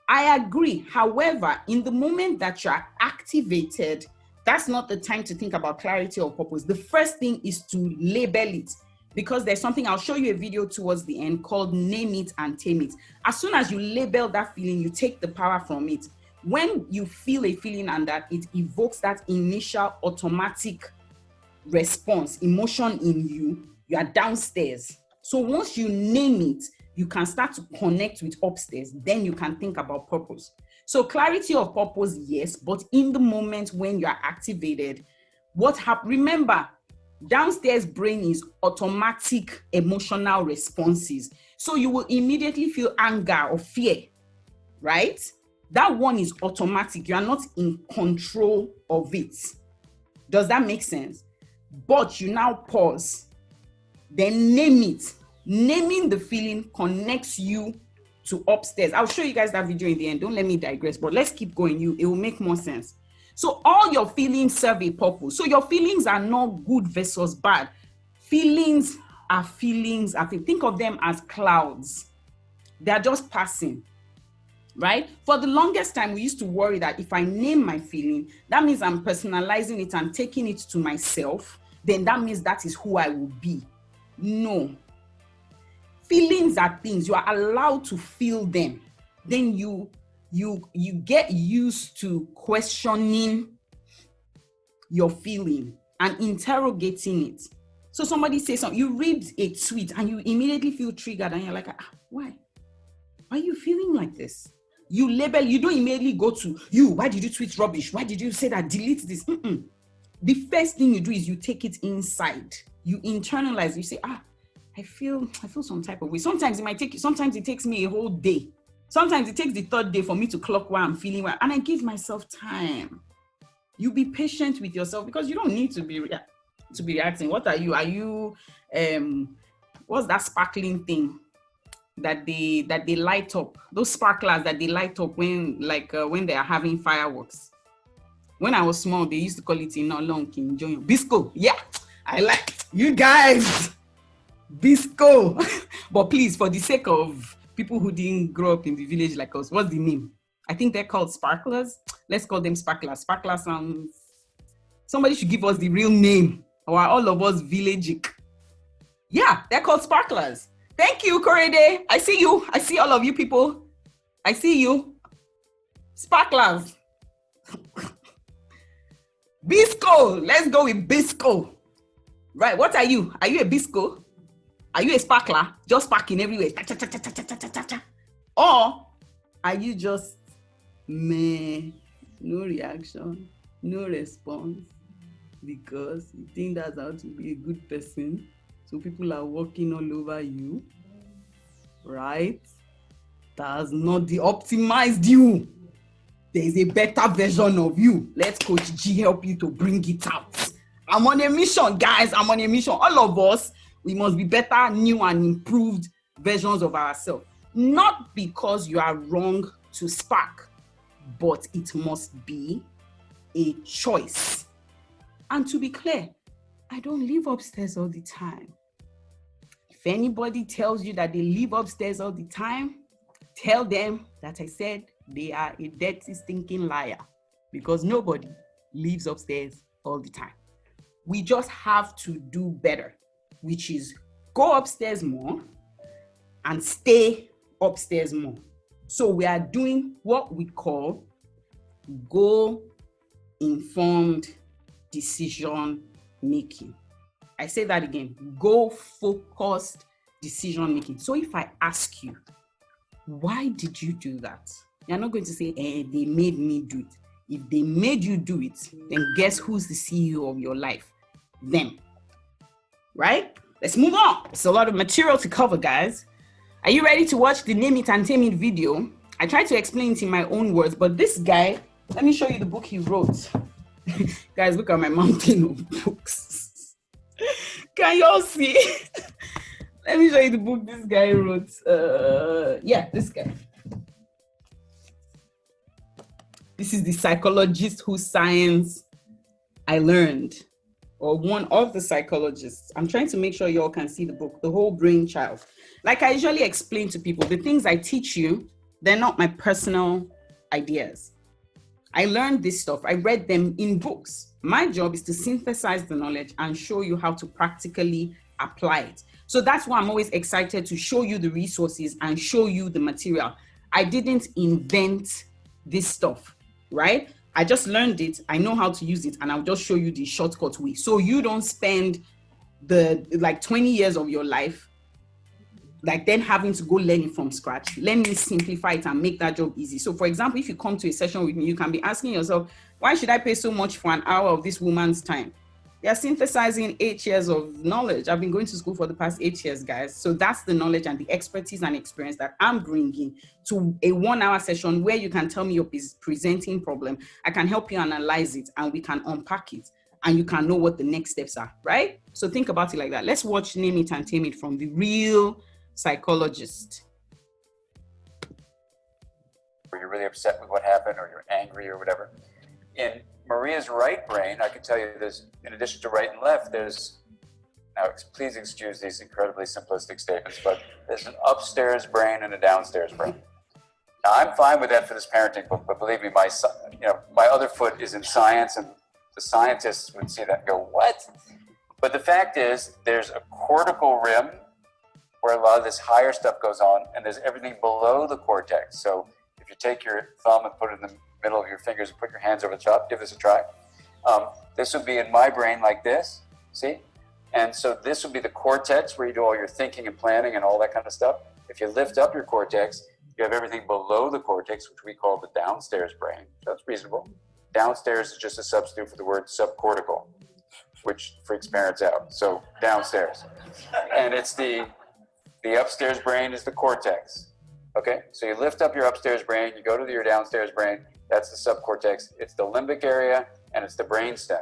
I agree. However, in the moment that you are activated, that's not the time to think about clarity of purpose. The first thing is to label it, because there's something, I'll show you a video towards the end called Name It and Tame It. As soon as you label that feeling, you take the power from it. when you feel a feeling and that it evokes that initial automatic response, emotion in you, you are downstairs. So once you name it, you can start to connect with upstairs. Then you can think about purpose. So clarity of purpose, yes, but in the moment when you are activated, what happens? Remember, downstairs brain is automatic emotional responses. So you will immediately feel anger or fear, right? That one is automatic. You are not in control of it. Does that make sense? But you now pause, then name it. Naming the feeling connects you to upstairs. I'll show you guys that video in the end. Don't let me digress, but let's keep going. It will make more sense. So all your feelings serve a purpose. So your feelings are not good versus bad. Feelings are feelings. Think of them as clouds. They're just passing, right? For the longest time, we used to worry that if I name my feeling, that means I'm personalizing it and taking it to myself. Then that means that is who I will be. No. Feelings are things. You are allowed to feel them. Then you get used to questioning your feeling and interrogating it. So somebody says something, you read a tweet and you immediately feel triggered and you're like, why? Why are you feeling like this? You label, you don't immediately go to you. Why did you tweet rubbish? Why did you say that? Delete this. The first thing you do is you take it inside. You internalize. You say, I feel some type of way. Sometimes it takes me a whole day. Sometimes it takes the third day for me to clock where I'm feeling well. And I give myself time. You be patient with yourself because you don't need to be reacting. What are you? Are you what's that sparkling thing that they light up? Those sparklers that they light up when they are having fireworks. When I was small, they used to call it Bisco. Yeah, I like you guys. Bisco. But please, for the sake of people who didn't grow up in the village like us, what's the name? I think they're called sparklers. Let's call them sparklers. Sparklers sounds... Somebody should give us the real name. Or are all of us villagic? Yeah, they're called sparklers. Thank you, Korede. I see you. I see all of you people. I see you. Sparklers. Bisco. Let's go with Bisco. Right, what are you? Are you a Bisco? Are you a sparkler? Just sparking everywhere. Or are you just meh? No reaction, no response, because you think that's how to be a good person. So people are walking all over you, right? That's not the optimized you. There's a better version of you. Let Coach G help you to bring it out. I'm on a mission, guys. I'm on a mission. All of us, we must be better, new and improved versions of ourselves. Not because you are wrong to spark, but it must be a choice. And to be clear, I don't live upstairs all the time. If anybody tells you that they live upstairs all the time, tell them that I said they are a dirty, stinking liar, because nobody lives upstairs all the time. We just have to do better, which is go upstairs more and stay upstairs more. So we are doing what we call goal-informed decision making. I say that again, goal-focused decision making. So if I ask you, why did you do that? You're not going to say, they made me do it. If they made you do it, then guess who's the CEO of your life? Them. Right? Let's move on. It's a lot of material to cover, guys. Are you ready to watch the Name It and Tame It video? I tried to explain it in my own words, but this guy, let me show you the book he wrote. Guys, look at my mountain of books. Can y'all see? Let me show you the book this guy wrote. This guy. This is the psychologist whose science I learned, or one of the psychologists. I'm trying to make sure y'all can see the book, The Whole Brain Child. Like I usually explain to people, the things I teach you, they're not my personal ideas. I learned this stuff. I read them in books. My job is to synthesize the knowledge and show you how to practically apply it. So that's why I'm always excited to show you the resources and show you the material. I didn't invent this stuff. right? I just learned it. I know how to use it, and I'll just show you the shortcut way. So you don't spend the 20 years of your life then having to go learn it from scratch. Let me simplify it and make that job easy. So for example, if you come to a session with me, you can be asking yourself, why should I pay so much for an hour of this woman's time? They are synthesizing 8 years of knowledge. I've been going to school for the past 8 years, guys. So that's the knowledge and the expertise and experience that I'm bringing to a 1 hour session where you can tell me your presenting problem. I can help you analyze it and we can unpack it and you can know what the next steps are, right? So think about it like that. Let's watch Name It and Tame It from the real psychologist. Or you're really upset with what happened or you're angry or whatever. In Maria's right brain, I can tell you there's, in addition to right and left, there's, now please excuse these incredibly simplistic statements, but there's an upstairs brain and a downstairs brain. Now I'm fine with that for this parenting book, but believe me, my other foot is in science and the scientists would see that and go, what? But the fact is there's a cortical rim where a lot of this higher stuff goes on, and there's everything below the cortex. So if you take your thumb and put it in the middle of your fingers and put your hands over the top, give this a try. This would be in my brain like this, see? And so this would be the cortex where you do all your thinking and planning and all that kind of stuff. If you lift up your cortex, you have everything below the cortex, which we call the downstairs brain. That's reasonable. Downstairs is just a substitute for the word subcortical, which freaks parents out. So downstairs. And it's the upstairs brain is the cortex. Okay, so you lift up your upstairs brain, you go to your downstairs brain, that's the subcortex. It's the limbic area and it's the brainstem.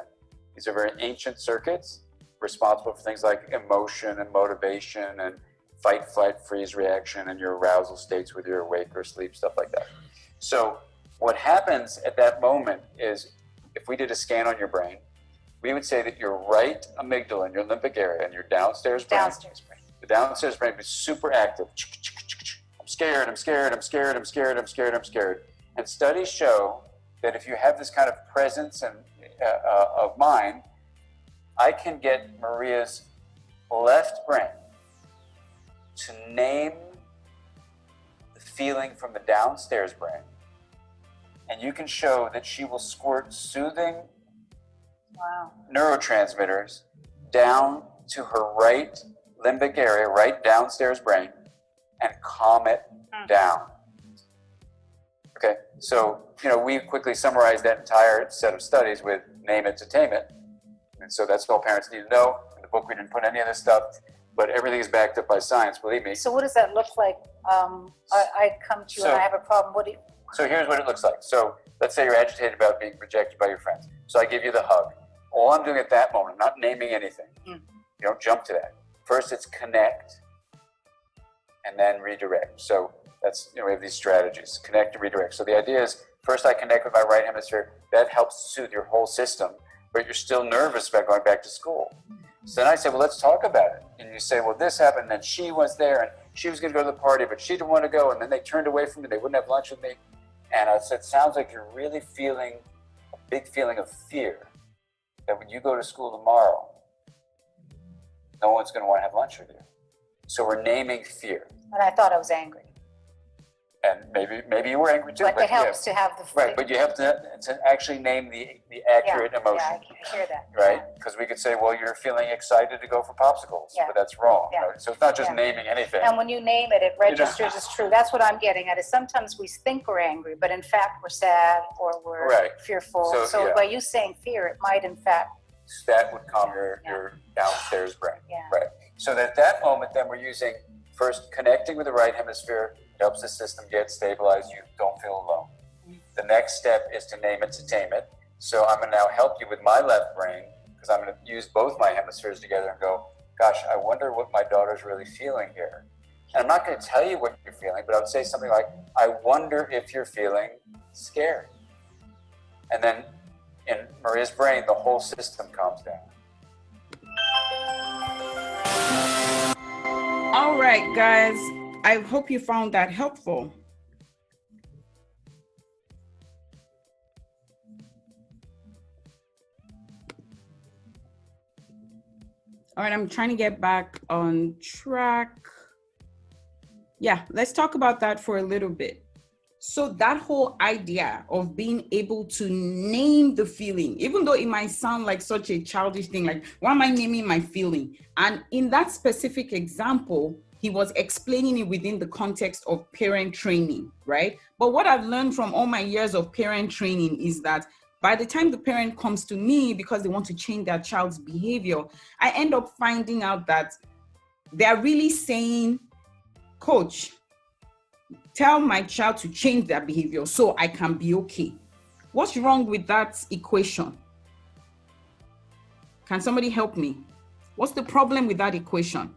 These are very ancient circuits responsible for things like emotion and motivation and fight, flight, freeze reaction and your arousal states whether you're awake or asleep, stuff like that. So what happens at that moment is if we did a scan on your brain, we would say that your right amygdala and your limbic area and your downstairs brain, the downstairs brain is super active. I'm scared, I'm scared, I'm scared, I'm scared, I'm scared, I'm scared. And studies show that if you have this kind of presence and of mind, I can get Maria's left brain to name the feeling from the downstairs brain. And you can show that she will squirt soothing neurotransmitters down to her right limbic area, right downstairs brain, and calm it down. Okay, so we quickly summarized that entire set of studies with Name It to Tame It. And so that's all parents need to know. In the book we didn't put any of this stuff, but everything is backed up by science, believe me. So what does that look like? I come to you and I have a problem. What do you... So here's what it looks like. So let's say you're agitated about being rejected by your friends. So I give you the hug. All I'm doing at that moment, I'm not naming anything. You don't jump to that. First it's connect and then redirect. So that's, we have these strategies, connect and redirect. So the idea is first I connect with my right hemisphere. That helps soothe your whole system, but you're still nervous about going back to school. So then I say, well, let's talk about it. And you say, well, this happened, and she was there, and she was going to go to the party, but she didn't want to go, and then they turned away from me. They wouldn't have lunch with me. And I said, sounds like you're really feeling a big feeling of fear that when you go to school tomorrow, no one's going to want to have lunch with you. So we're naming fear. And I thought I was angry. And maybe you were angry too. But it helps to have the... Right, but you have to actually name the accurate emotion. Yeah, I hear that. Right? Because we could say, well, you're feeling excited to go for popsicles, but that's wrong. Yeah. Right? So it's not just naming anything. And when you name it, it registers as true. That's what I'm getting at, is sometimes we think we're angry, but in fact we're sad or we're fearful. So by you saying fear, it might in fact... That would calm your downstairs brain. Right. So at that moment, then we're using first connecting with the right hemisphere. It helps the system get stabilized. You don't feel alone. The next step is to name it to tame it. So I'm going to now help you with my left brain because I'm going to use both my hemispheres together and go, gosh, I wonder what my daughter's really feeling here. And I'm not going to tell you what you're feeling, but I would say something like, I wonder if you're feeling scared. And then in Maria's brain, the whole system calms down. All right, guys. I hope you found that helpful. All right, I'm trying to get back on track. Yeah, let's talk about that for a little bit. So that whole idea of being able to name the feeling, even though it might sound like such a childish thing, like, why am I naming my feeling? And in that specific example, he was explaining it within the context of parent training, right? But what I've learned from all my years of parent training is that by the time the parent comes to me because they want to change their child's behavior, I end up finding out that they're really saying, coach, tell my child to change their behavior so I can be okay. What's wrong with that equation? Can somebody help me? What's the problem with that equation?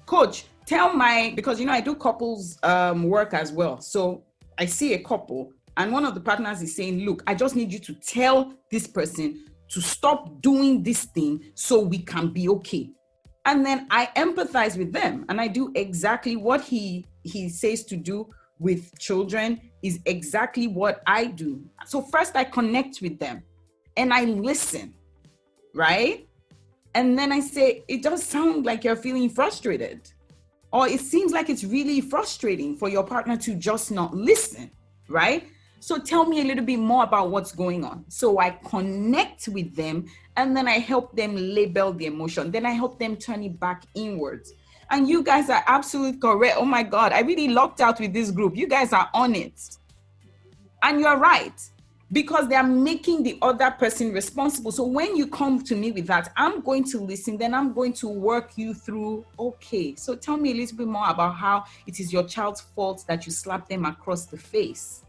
Coach, because I do couples work as well. So I see a couple and one of the partners is saying, look, I just need you to tell this person to stop doing this thing so we can be okay. And then I empathize with them and I do exactly what he says to do with children is exactly what I do. So first I connect with them and I listen, right? And then I say, it does sound like you're feeling frustrated, or it seems like it's really frustrating for your partner to just not listen, right? So tell me a little bit more about what's going on. So I connect with them and then I help them label the emotion. Then I help them turn it back inwards. And you guys are absolutely correct. Oh my God, I really lucked out with this group. You guys are on it. And you're right, because they're making the other person responsible. So when you come to me with that, I'm going to listen, then I'm going to work you through, okay, so tell me a little bit more about how it is your child's fault that you slap them across the face.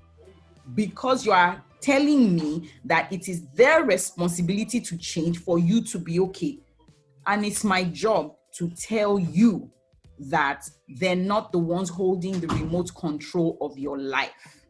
Because you are telling me that it is their responsibility to change for you to be okay. And it's my job to tell you that they're not the ones holding the remote control of your life,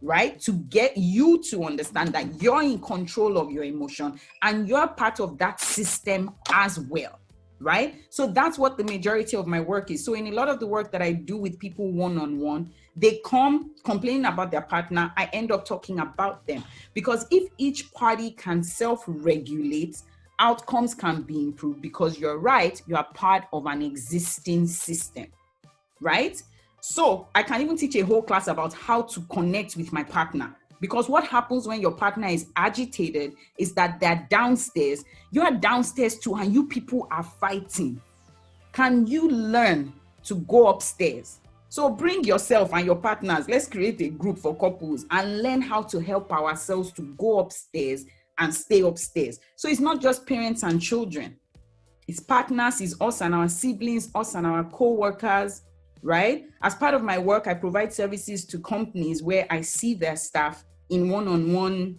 right? To get you to understand that you're in control of your emotion and you're part of that system as well, right? So that's what the majority of my work is. So in a lot of the work that I do with people one-on-one, they come complaining about their partner. I end up talking about them, because if each party can self-regulate, outcomes can be improved, because you're right, you are part of an existing system, right? So I can even teach a whole class about how to connect with my partner, because what happens when your partner is agitated is that they're downstairs, you're downstairs too, and you people are fighting. Can you learn to go upstairs? So bring yourself and your partners, let's create a group for couples and learn how to help ourselves to go upstairs and stay upstairs. So it's not just parents and children. It's partners, it's us and our siblings, us and our co-workers, right? As part of my work, I provide services to companies where I see their staff in one-on-one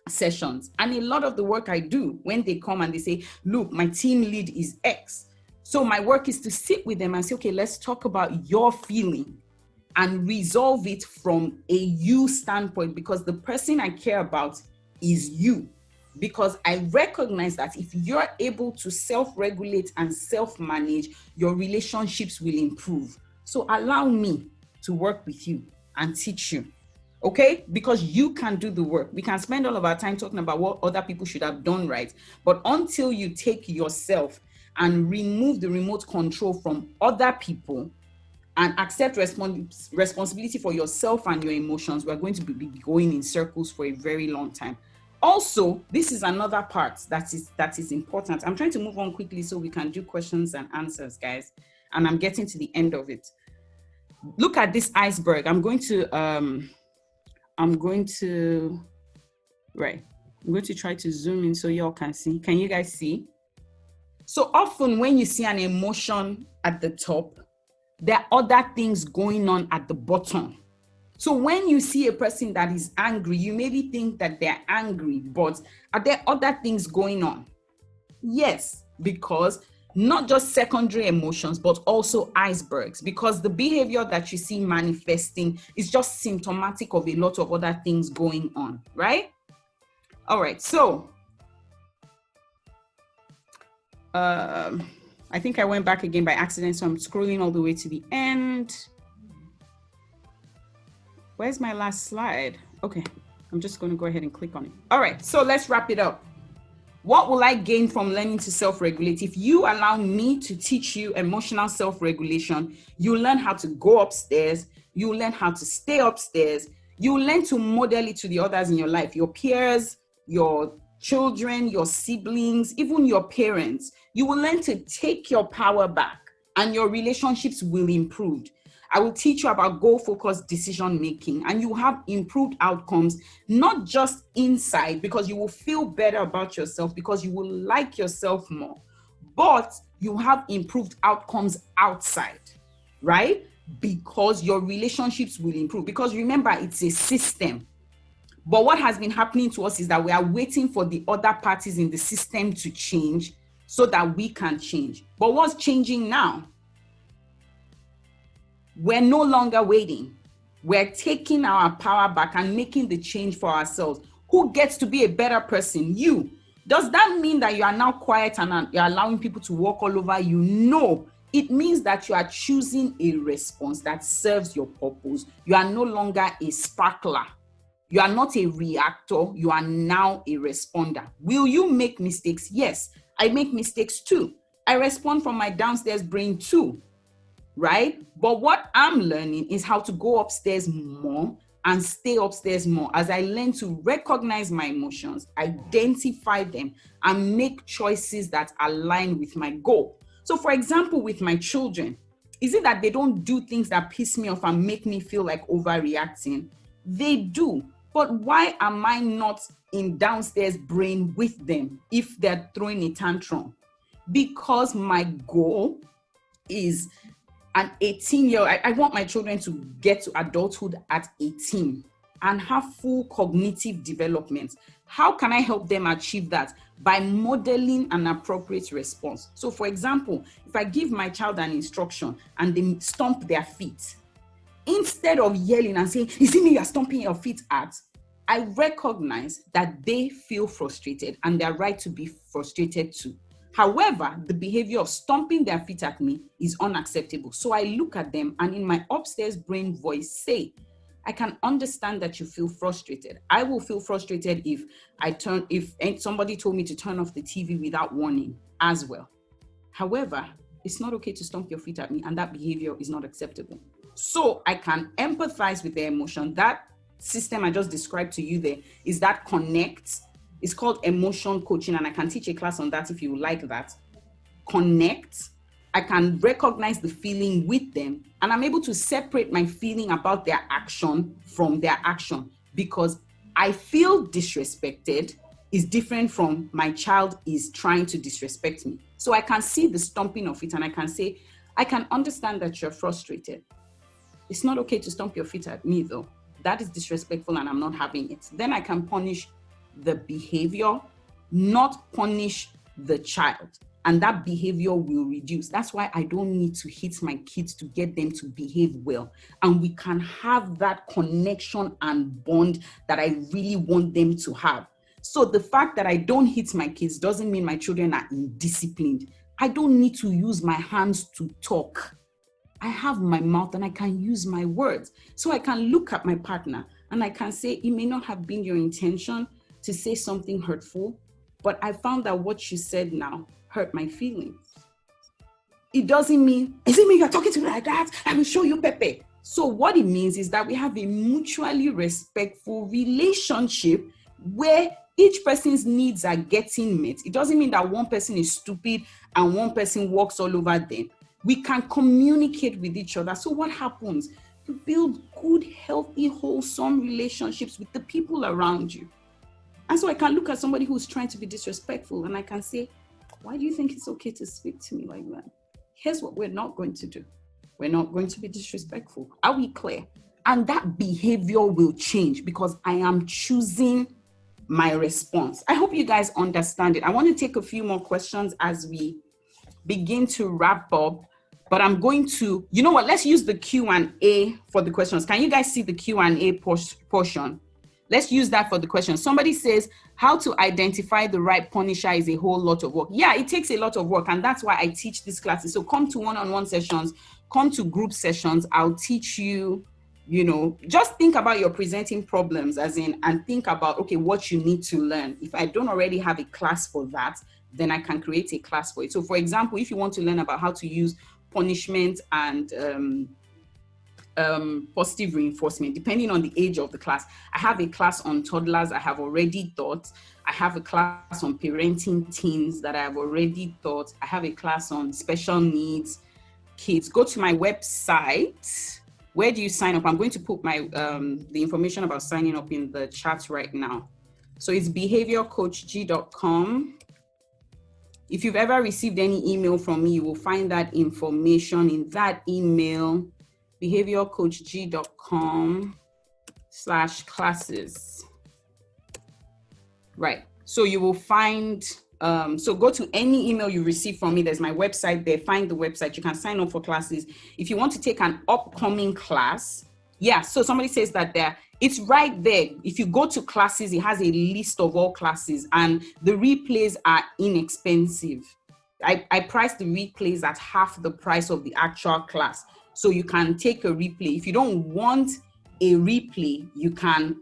sessions. And a lot of the work I do, when they come and they say, look, my team lead is X. So my work is to sit with them and say, okay, let's talk about your feeling and resolve it from a you standpoint, because the person I care about is you. Because I recognize that if you're able to self-regulate and self-manage, your relationships will improve. So allow me to work with you and teach you, okay? Because you can do the work. We can spend all of our time talking about what other people should have done right. But until you take yourself and remove the remote control from other people and accept responsibility for yourself and your emotions, we're going to be going in circles for a very long time. Also, this is another part that is important. I'm trying to move on quickly so we can do questions and answers, guys. And I'm getting to the end of it. Look at this iceberg. I'm going to try to zoom in so y'all can see. Can you guys see? So often when you see an emotion at the top, there are other things going on at the bottom. So when you see a person that is angry, you maybe think that they're angry, but are there other things going on? Yes, because not just secondary emotions, but also icebergs, because the behavior that you see manifesting is just symptomatic of a lot of other things going on, right? All right, so I think I went back again by accident, so I'm scrolling all the way to the end. Where's my last slide? Okay, I'm just going to go ahead and click on it. All right, so let's wrap it up. What will I gain from learning to self-regulate? If you allow me to teach you emotional self-regulation, you learn how to go upstairs, you learn how to stay upstairs, You learn to model it to the others in your life, your peers, your children, your siblings, even your parents. You will learn to take your power back and your relationships will improve. I will teach you about goal-focused decision making, and you have improved outcomes, not just inside, because you will feel better about yourself, because you will like yourself more, but you have improved outcomes outside, right? Because your relationships will improve. Because remember, it's a system. But what has been happening to us is that we are waiting for the other parties in the system to change so that we can change. But what's changing now? We're no longer waiting. We're taking our power back and making the change for ourselves. Who gets to be a better person? You. Does that mean that you are now quiet and you're allowing people to walk all over you? No. It means that you are choosing a response that serves your purpose. You are no longer a sparkler. You are not a reactor. You are now a responder. Will you make mistakes? Yes, I make mistakes too. I respond from my downstairs brain too, right? But what I'm learning is how to go upstairs more and stay upstairs more as I learn to recognize my emotions, identify them, and make choices that align with my goal. So for example, with my children, is it that they don't do things that piss me off and make me feel like overreacting? They do. But why am I not in downstairs brain with them if they're throwing a tantrum? Because my goal is an 18-year-old. I want my children to get to adulthood at 18 and have full cognitive development. How can I help them achieve that? By modeling an appropriate response. So for example, if I give my child an instruction and they stomp their feet, instead of yelling and saying, "Is it me you're stomping your feet at?" I recognize that they feel frustrated and they're right to be frustrated too. However, the behavior of stomping their feet at me is unacceptable. So I look at them and in my upstairs brain voice say, I can understand that you feel frustrated. I will feel frustrated if somebody told me to turn off the TV without warning as well. However, it's not okay to stomp your feet at me, and that behavior is not acceptable. So I can empathize with their emotion. That system I just described to you there is that connect. It's called emotion coaching, and I can teach a class on that if you like that. Connect. I can recognize the feeling with them, and I'm able to separate my feeling about their action from their action, because I feel disrespected is different from my child is trying to disrespect me. So I can see the stomping of it and I can say, I can understand that you're frustrated. It's not okay to stomp your feet at me though. That is disrespectful and I'm not having it. Then I can punish the behavior, not punish the child. And that behavior will reduce. That's why I don't need to hit my kids to get them to behave well. And we can have that connection and bond that I really want them to have. So the fact that I don't hit my kids doesn't mean my children are indisciplined. I don't need to use my hands to talk. I have my mouth and I can use my words. So I can look at my partner and I can say, it may not have been your intention to say something hurtful, but I found that what you said now hurt my feelings. It doesn't mean, is it me you're talking to me like that? I will show you Pepe. So what it means is that we have a mutually respectful relationship where each person's needs are getting met. It doesn't mean that one person is stupid and one person walks all over them. We can communicate with each other. So what happens? You build good, healthy, wholesome relationships with the people around you. And so I can look at somebody who's trying to be disrespectful and I can say, why do you think it's okay to speak to me like that? Here's what we're not going to do. We're not going to be disrespectful. Are we clear? And that behavior will change because I am choosing my response. I hope you guys understand it. I want to take a few more questions as we begin to wrap up, but I'm going to, you know what, let's use the Q&A for the questions. Can you guys see the Q&A portion? Let's use that for the question. Somebody says, how to identify the right punisher is a whole lot of work. Yeah, it takes a lot of work. And that's why I teach these classes. So come to one-on-one sessions, come to group sessions. I'll teach you, just think about your presenting problems and think about, okay, what you need to learn. If I don't already have a class for that, then I can create a class for it. So for example, if you want to learn about how to use punishment and positive reinforcement, depending on the age of the class. I have a class on toddlers I have already taught. I have a class on parenting teens that I have already taught. I have a class on special needs kids. Go to my website. Where do you sign up? I'm going to put my the information about signing up in the chat right now. So it's behaviorcoachg.com. If you've ever received any email from me, you will find that information in that email, behaviorcoachg.com/classes. Right. So you will find, so go to any email you receive from me. There's my website there. Find the website. You can sign up for classes. If you want to take an upcoming class, yeah. So somebody says that it's right there. If you go to classes, it has a list of all classes, and the replays are inexpensive. I price the replays at half the price of the actual class. So you can take a replay. If you don't want a replay, you can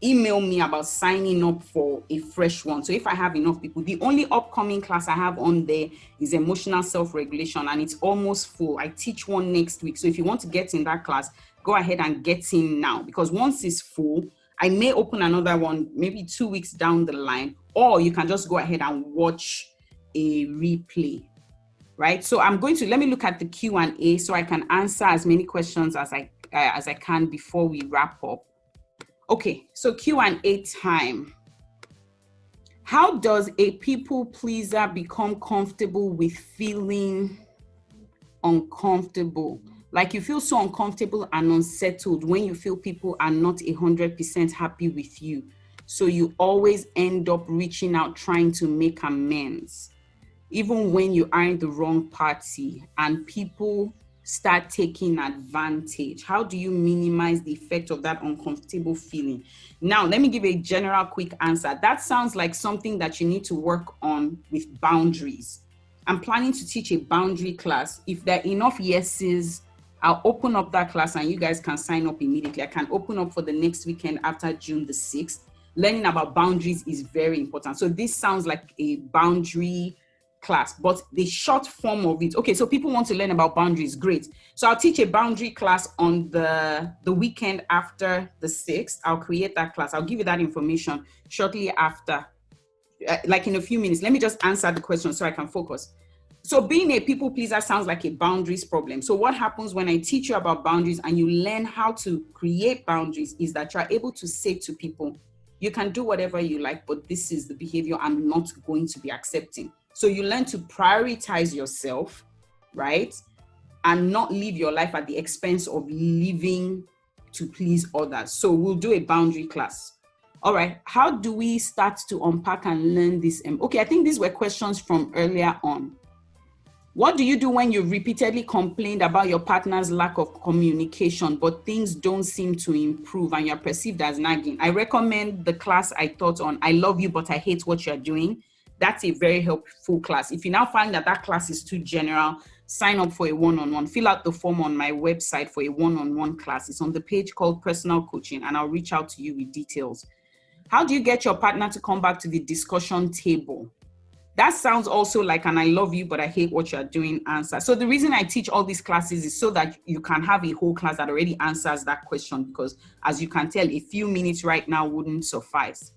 email me about signing up for a fresh one. So if I have enough people, the only upcoming class I have on there is emotional self-regulation, and it's almost full. I teach one next week. So if you want to get in that class, go ahead and get in now, because once it's full, I may open another one maybe 2 weeks down the line, or you can just go ahead and watch a replay, right? So I'm going to, let me look at the Q&A so I can answer as many questions as I can before we wrap up. Okay, so Q&A time. How does a people pleaser become comfortable with feeling uncomfortable? Like you feel so uncomfortable and unsettled when you feel people are not 100% happy with you. So you always end up reaching out, trying to make amends, even when you are in the wrong party and people start taking advantage. How do you minimize the effect of that uncomfortable feeling? Now, let me give a general quick answer. That sounds like something that you need to work on with boundaries. I'm planning to teach a boundary class. If there are enough yeses, I'll open up that class and you guys can sign up immediately. I can open up for the next weekend after June the 6th. Learning about boundaries is very important. So this sounds like a boundary class, but the short form of it. Okay, so people want to learn about boundaries, great. So I'll teach a boundary class on the weekend after the 6th. I'll create that class. I'll give you that information shortly after, like in a few minutes. Let me just answer the question so I can focus. So being a people pleaser sounds like a boundaries problem. So what happens when I teach you about boundaries and you learn how to create boundaries is that you're able to say to people, you can do whatever you like, but this is the behavior I'm not going to be accepting. So you learn to prioritize yourself, right? And not live your life at the expense of living to please others. So we'll do a boundary class. All right, how do we start to unpack and learn this? Okay, I think these were questions from earlier on. What do you do when you've repeatedly complained about your partner's lack of communication, but things don't seem to improve and you're perceived as nagging? I recommend the class I taught on I love you, but I hate what you're doing. That's a very helpful class. If you now find that that class is too general, sign up for a one-on-one. Fill out the form on my website for a one-on-one class. It's on the page called Personal Coaching, and I'll reach out to you with details. How do you get your partner to come back to the discussion table? That sounds also like an I love you, but I hate what you're doing answer. So the reason I teach all these classes is so that you can have a whole class that already answers that question, because as you can tell, a few minutes right now wouldn't suffice.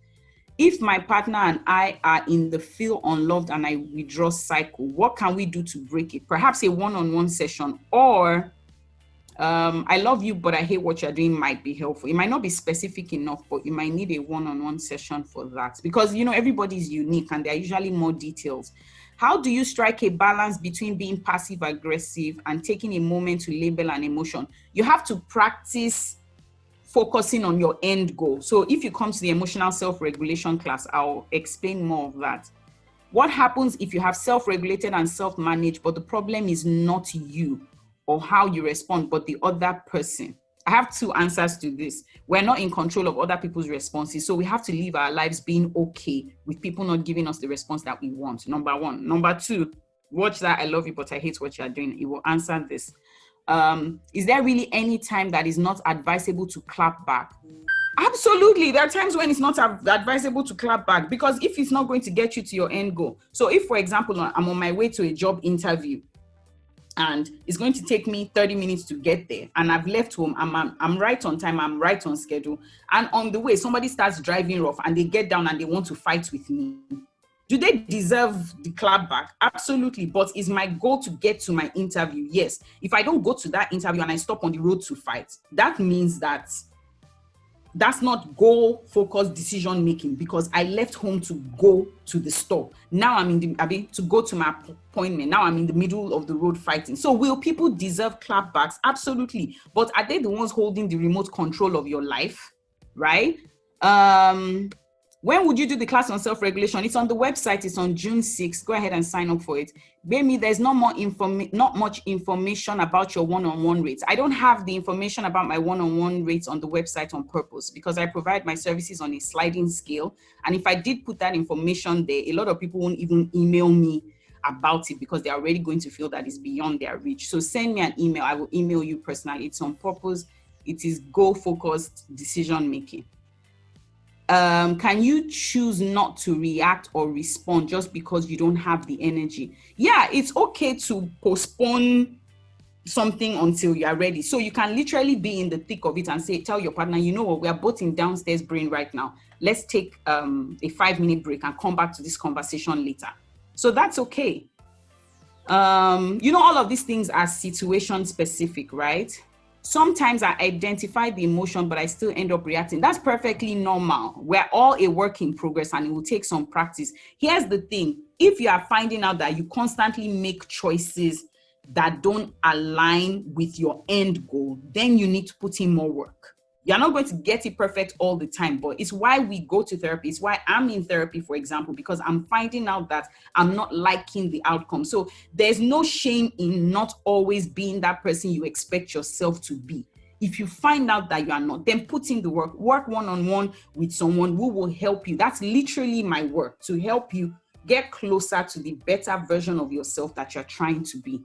If my partner and I are in the feel unloved and I withdraw cycle, what can we do to break it? Perhaps a one-on-one session, or I love you, but I hate what you're doing might be helpful. It might not be specific enough, but you might need a one-on-one session for that, because, you know, everybody's unique and there are usually more details. How do you strike a balance between being passive aggressive and taking a moment to label an emotion? You have to practice focusing on your end goal. So if you come to the emotional self-regulation class, I'll explain more of that. What happens if you have self-regulated and self-managed, but the problem is not you or how you respond, but the other person? I have two answers to this. We're not in control of other people's responses, so we have to live our lives being okay with people not giving us the response that we want. Number one. Number two, watch that I love you, but I hate what you're doing. It will answer this. Is there really any time that is not advisable to clap back? Absolutely. There are times when it's not advisable to clap back, because if it's not going to get you to your end goal. So if, for example, I'm on my way to a job interview and it's going to take me 30 minutes to get there, and I've left home, I'm right on time, I'm right on schedule, and on the way somebody starts driving rough and they get down and they want to fight with me, do they deserve the clap back? Absolutely. But is my goal to get to my interview? Yes. If I don't go to that interview and I stop on the road to fight, that means that that's not goal-focused decision making, because I left home to go to the store. Now to go to my appointment. Now I'm in the middle of the road fighting. So will people deserve clapbacks? Absolutely. But are they the ones holding the remote control of your life? Right? When would you do the class on self-regulation? It's on the website. It's on June 6th. Go ahead and sign up for it. Baby, there's not much information about your one-on-one rates. I don't have the information about my one-on-one rates on the website on purpose, because I provide my services on a sliding scale. And if I did put that information there, a lot of people won't even email me about it, because they're already going to feel that it's beyond their reach. So send me an email. I will email you personally. It's on purpose. It is goal-focused decision-making. Can you choose not to react or respond just because you don't have the energy? Yeah, it's okay to postpone something until you are ready. So you can literally be in the thick of it and tell your partner, you know what, we are both in downstairs brain right now. Let's take a 5-minute break and come back to this conversation later. So that's okay. All of these things are situation specific, right? Sometimes I identify the emotion, but I still end up reacting. That's perfectly normal. We're all a work in progress, and it will take some practice. Here's the thing. If you are finding out that you constantly make choices that don't align with your end goal, then you need to put in more work. You're not going to get it perfect all the time, but it's why we go to therapy. It's why I'm in therapy, for example, because I'm finding out that I'm not liking the outcome. So there's no shame in not always being that person you expect yourself to be. If you find out that you are not, then put in the work one-on-one with someone who will help you. That's literally my work, to help you get closer to the better version of yourself that you're trying to be.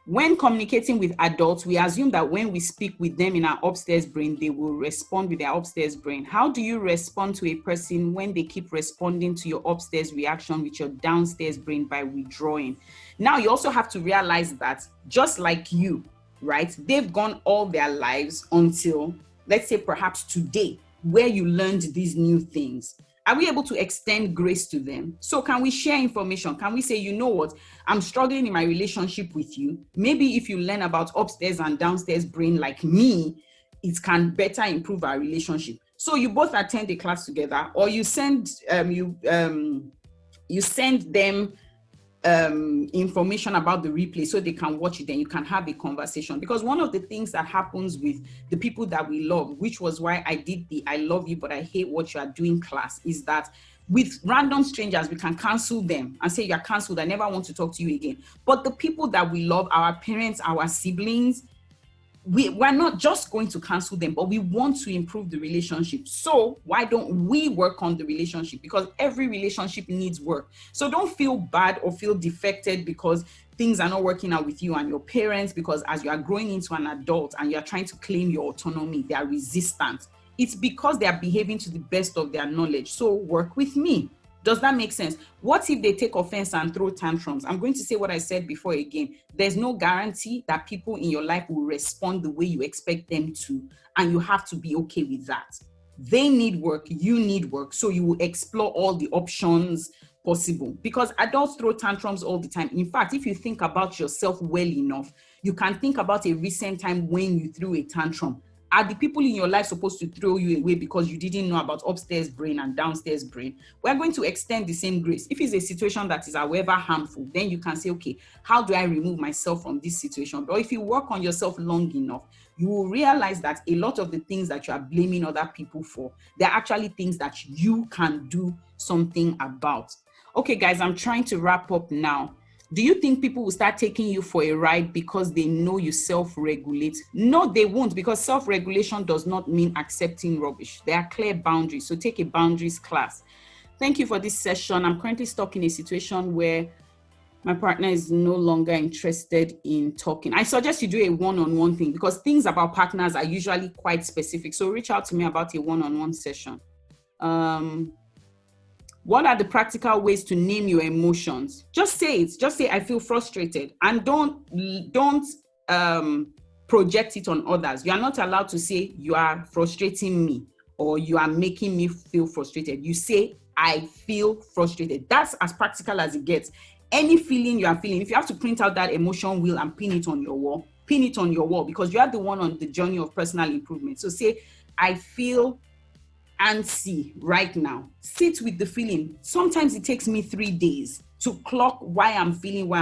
When communicating with adults, we assume that when we speak with them in our upstairs brain, they will respond with their upstairs brain. How do you respond to a person when they keep responding to your upstairs reaction with your downstairs brain by withdrawing? Now, you also have to realize that just like you, right, they've gone all their lives until, let's say, perhaps today, where you learned these new things. Are we able to extend grace to them? So can we share information? Can we say, you know what, I'm struggling in my relationship with you. Maybe if you learn about upstairs and downstairs brain like me, it can better improve our relationship. So you both attend a class together, or you send them information about the replay so they can watch it, then you can have a conversation. Because one of the things that happens with the people that we love, which was why I did the I love you but I hate what you are doing class, is that with random strangers we can cancel them and say, you're canceled, I never want to talk to you again. But the people that we love, our parents, our siblings, we're not just going to cancel them, but we want to improve the relationship. So why don't we work on the relationship? Because every relationship needs work. So don't feel bad or feel defected because things are not working out with you and your parents, because as you are growing into an adult and you're trying to claim your autonomy, they are resistant. It's because they are behaving to the best of their knowledge. So work with me. Does that make sense? What if they take offense and throw tantrums? I'm going to say what I said before again. There's no guarantee that people in your life will respond the way you expect them to, and you have to be okay with that. They need work, you need work, so you will explore all the options possible, because adults throw tantrums all the time. In fact, if you think about yourself well enough, you can think about a recent time when you threw a tantrum. Are the people in your life supposed to throw you away because you didn't know about upstairs brain and downstairs brain? We're going to extend the same grace. If it's a situation that is however harmful, then you can say, okay, how do I remove myself from this situation? But if you work on yourself long enough, you will realize that a lot of the things that you are blaming other people for, they're actually things that you can do something about. Okay, guys, I'm trying to wrap up now. Do you think people will start taking you for a ride because they know you self-regulate? No, they won't, because self-regulation does not mean accepting rubbish. There are clear boundaries. So take a boundaries class. Thank you for this session. I'm currently stuck in a situation where my partner is no longer interested in talking. I suggest you do a one-on-one thing, because things about partners are usually quite specific. So reach out to me about a one-on-one session. What are the practical ways to name your emotions? Just say it. Just say, I feel frustrated. And don't project it on others. You are not allowed to say, you are frustrating me or you are making me feel frustrated. You say, I feel frustrated. That's as practical as it gets. Any feeling you are feeling, if you have to print out that emotion wheel and pin it on your wall, pin it on your wall, because you are the one on the journey of personal improvement. So say, I feel antsy right now. Sit with the feeling. Sometimes it takes me 3 days to clock why I'm feeling.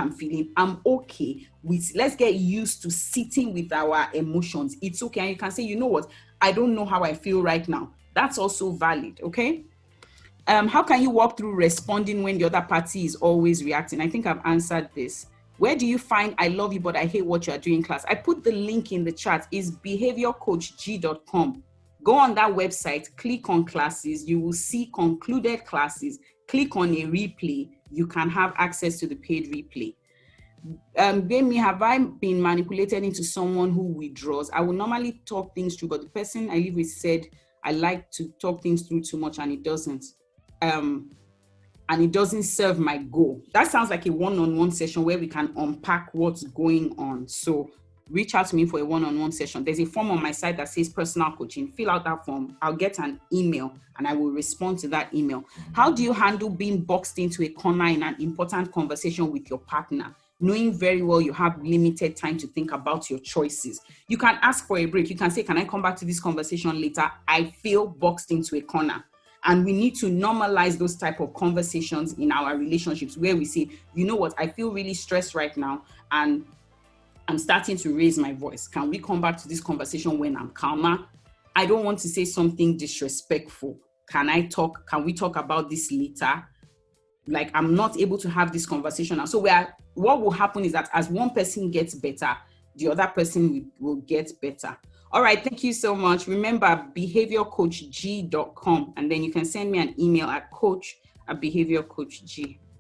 I'm okay with, let's get used to sitting with our emotions. It's okay. And you can say, you know what? I don't know how I feel right now. That's also valid. Okay. How can you walk through responding when the other party is always reacting? I think I've answered this. Where do you find I love you, but I hate what you are doing in class? I put the link in the chat. It's behaviorcoachg.com. Go on that website, click on classes. You will see concluded classes. Click on a replay. You can have access to the paid replay. Bemi, have I been manipulated into someone who withdraws? I will normally talk things through, but the person I live with said I like to talk things through too much and it doesn't. And it doesn't serve my goal. That sounds like a one-on-one session where we can unpack what's going on. So reach out to me for a one-on-one session. There's a form on my site that says personal coaching. Fill out that form. I'll get an email and I will respond to that email. How do you handle being boxed into a corner in an important conversation with your partner, knowing very well you have limited time to think about your choices? You can ask for a break. You can say, can I come back to this conversation later? I feel boxed into a corner. And we need to normalize those type of conversations in our relationships where we say, you know what, I feel really stressed right now and I'm starting to raise my voice. Can we come back to this conversation when I'm calmer? I don't want to say something disrespectful. Can we talk about this later? Like, I'm not able to have this conversation now. So what will happen is that as one person gets better, the other person will get better. All right, thank you so much. Remember, behaviorcoachg.com, and then you can send me an email at coach@behaviorcoachg.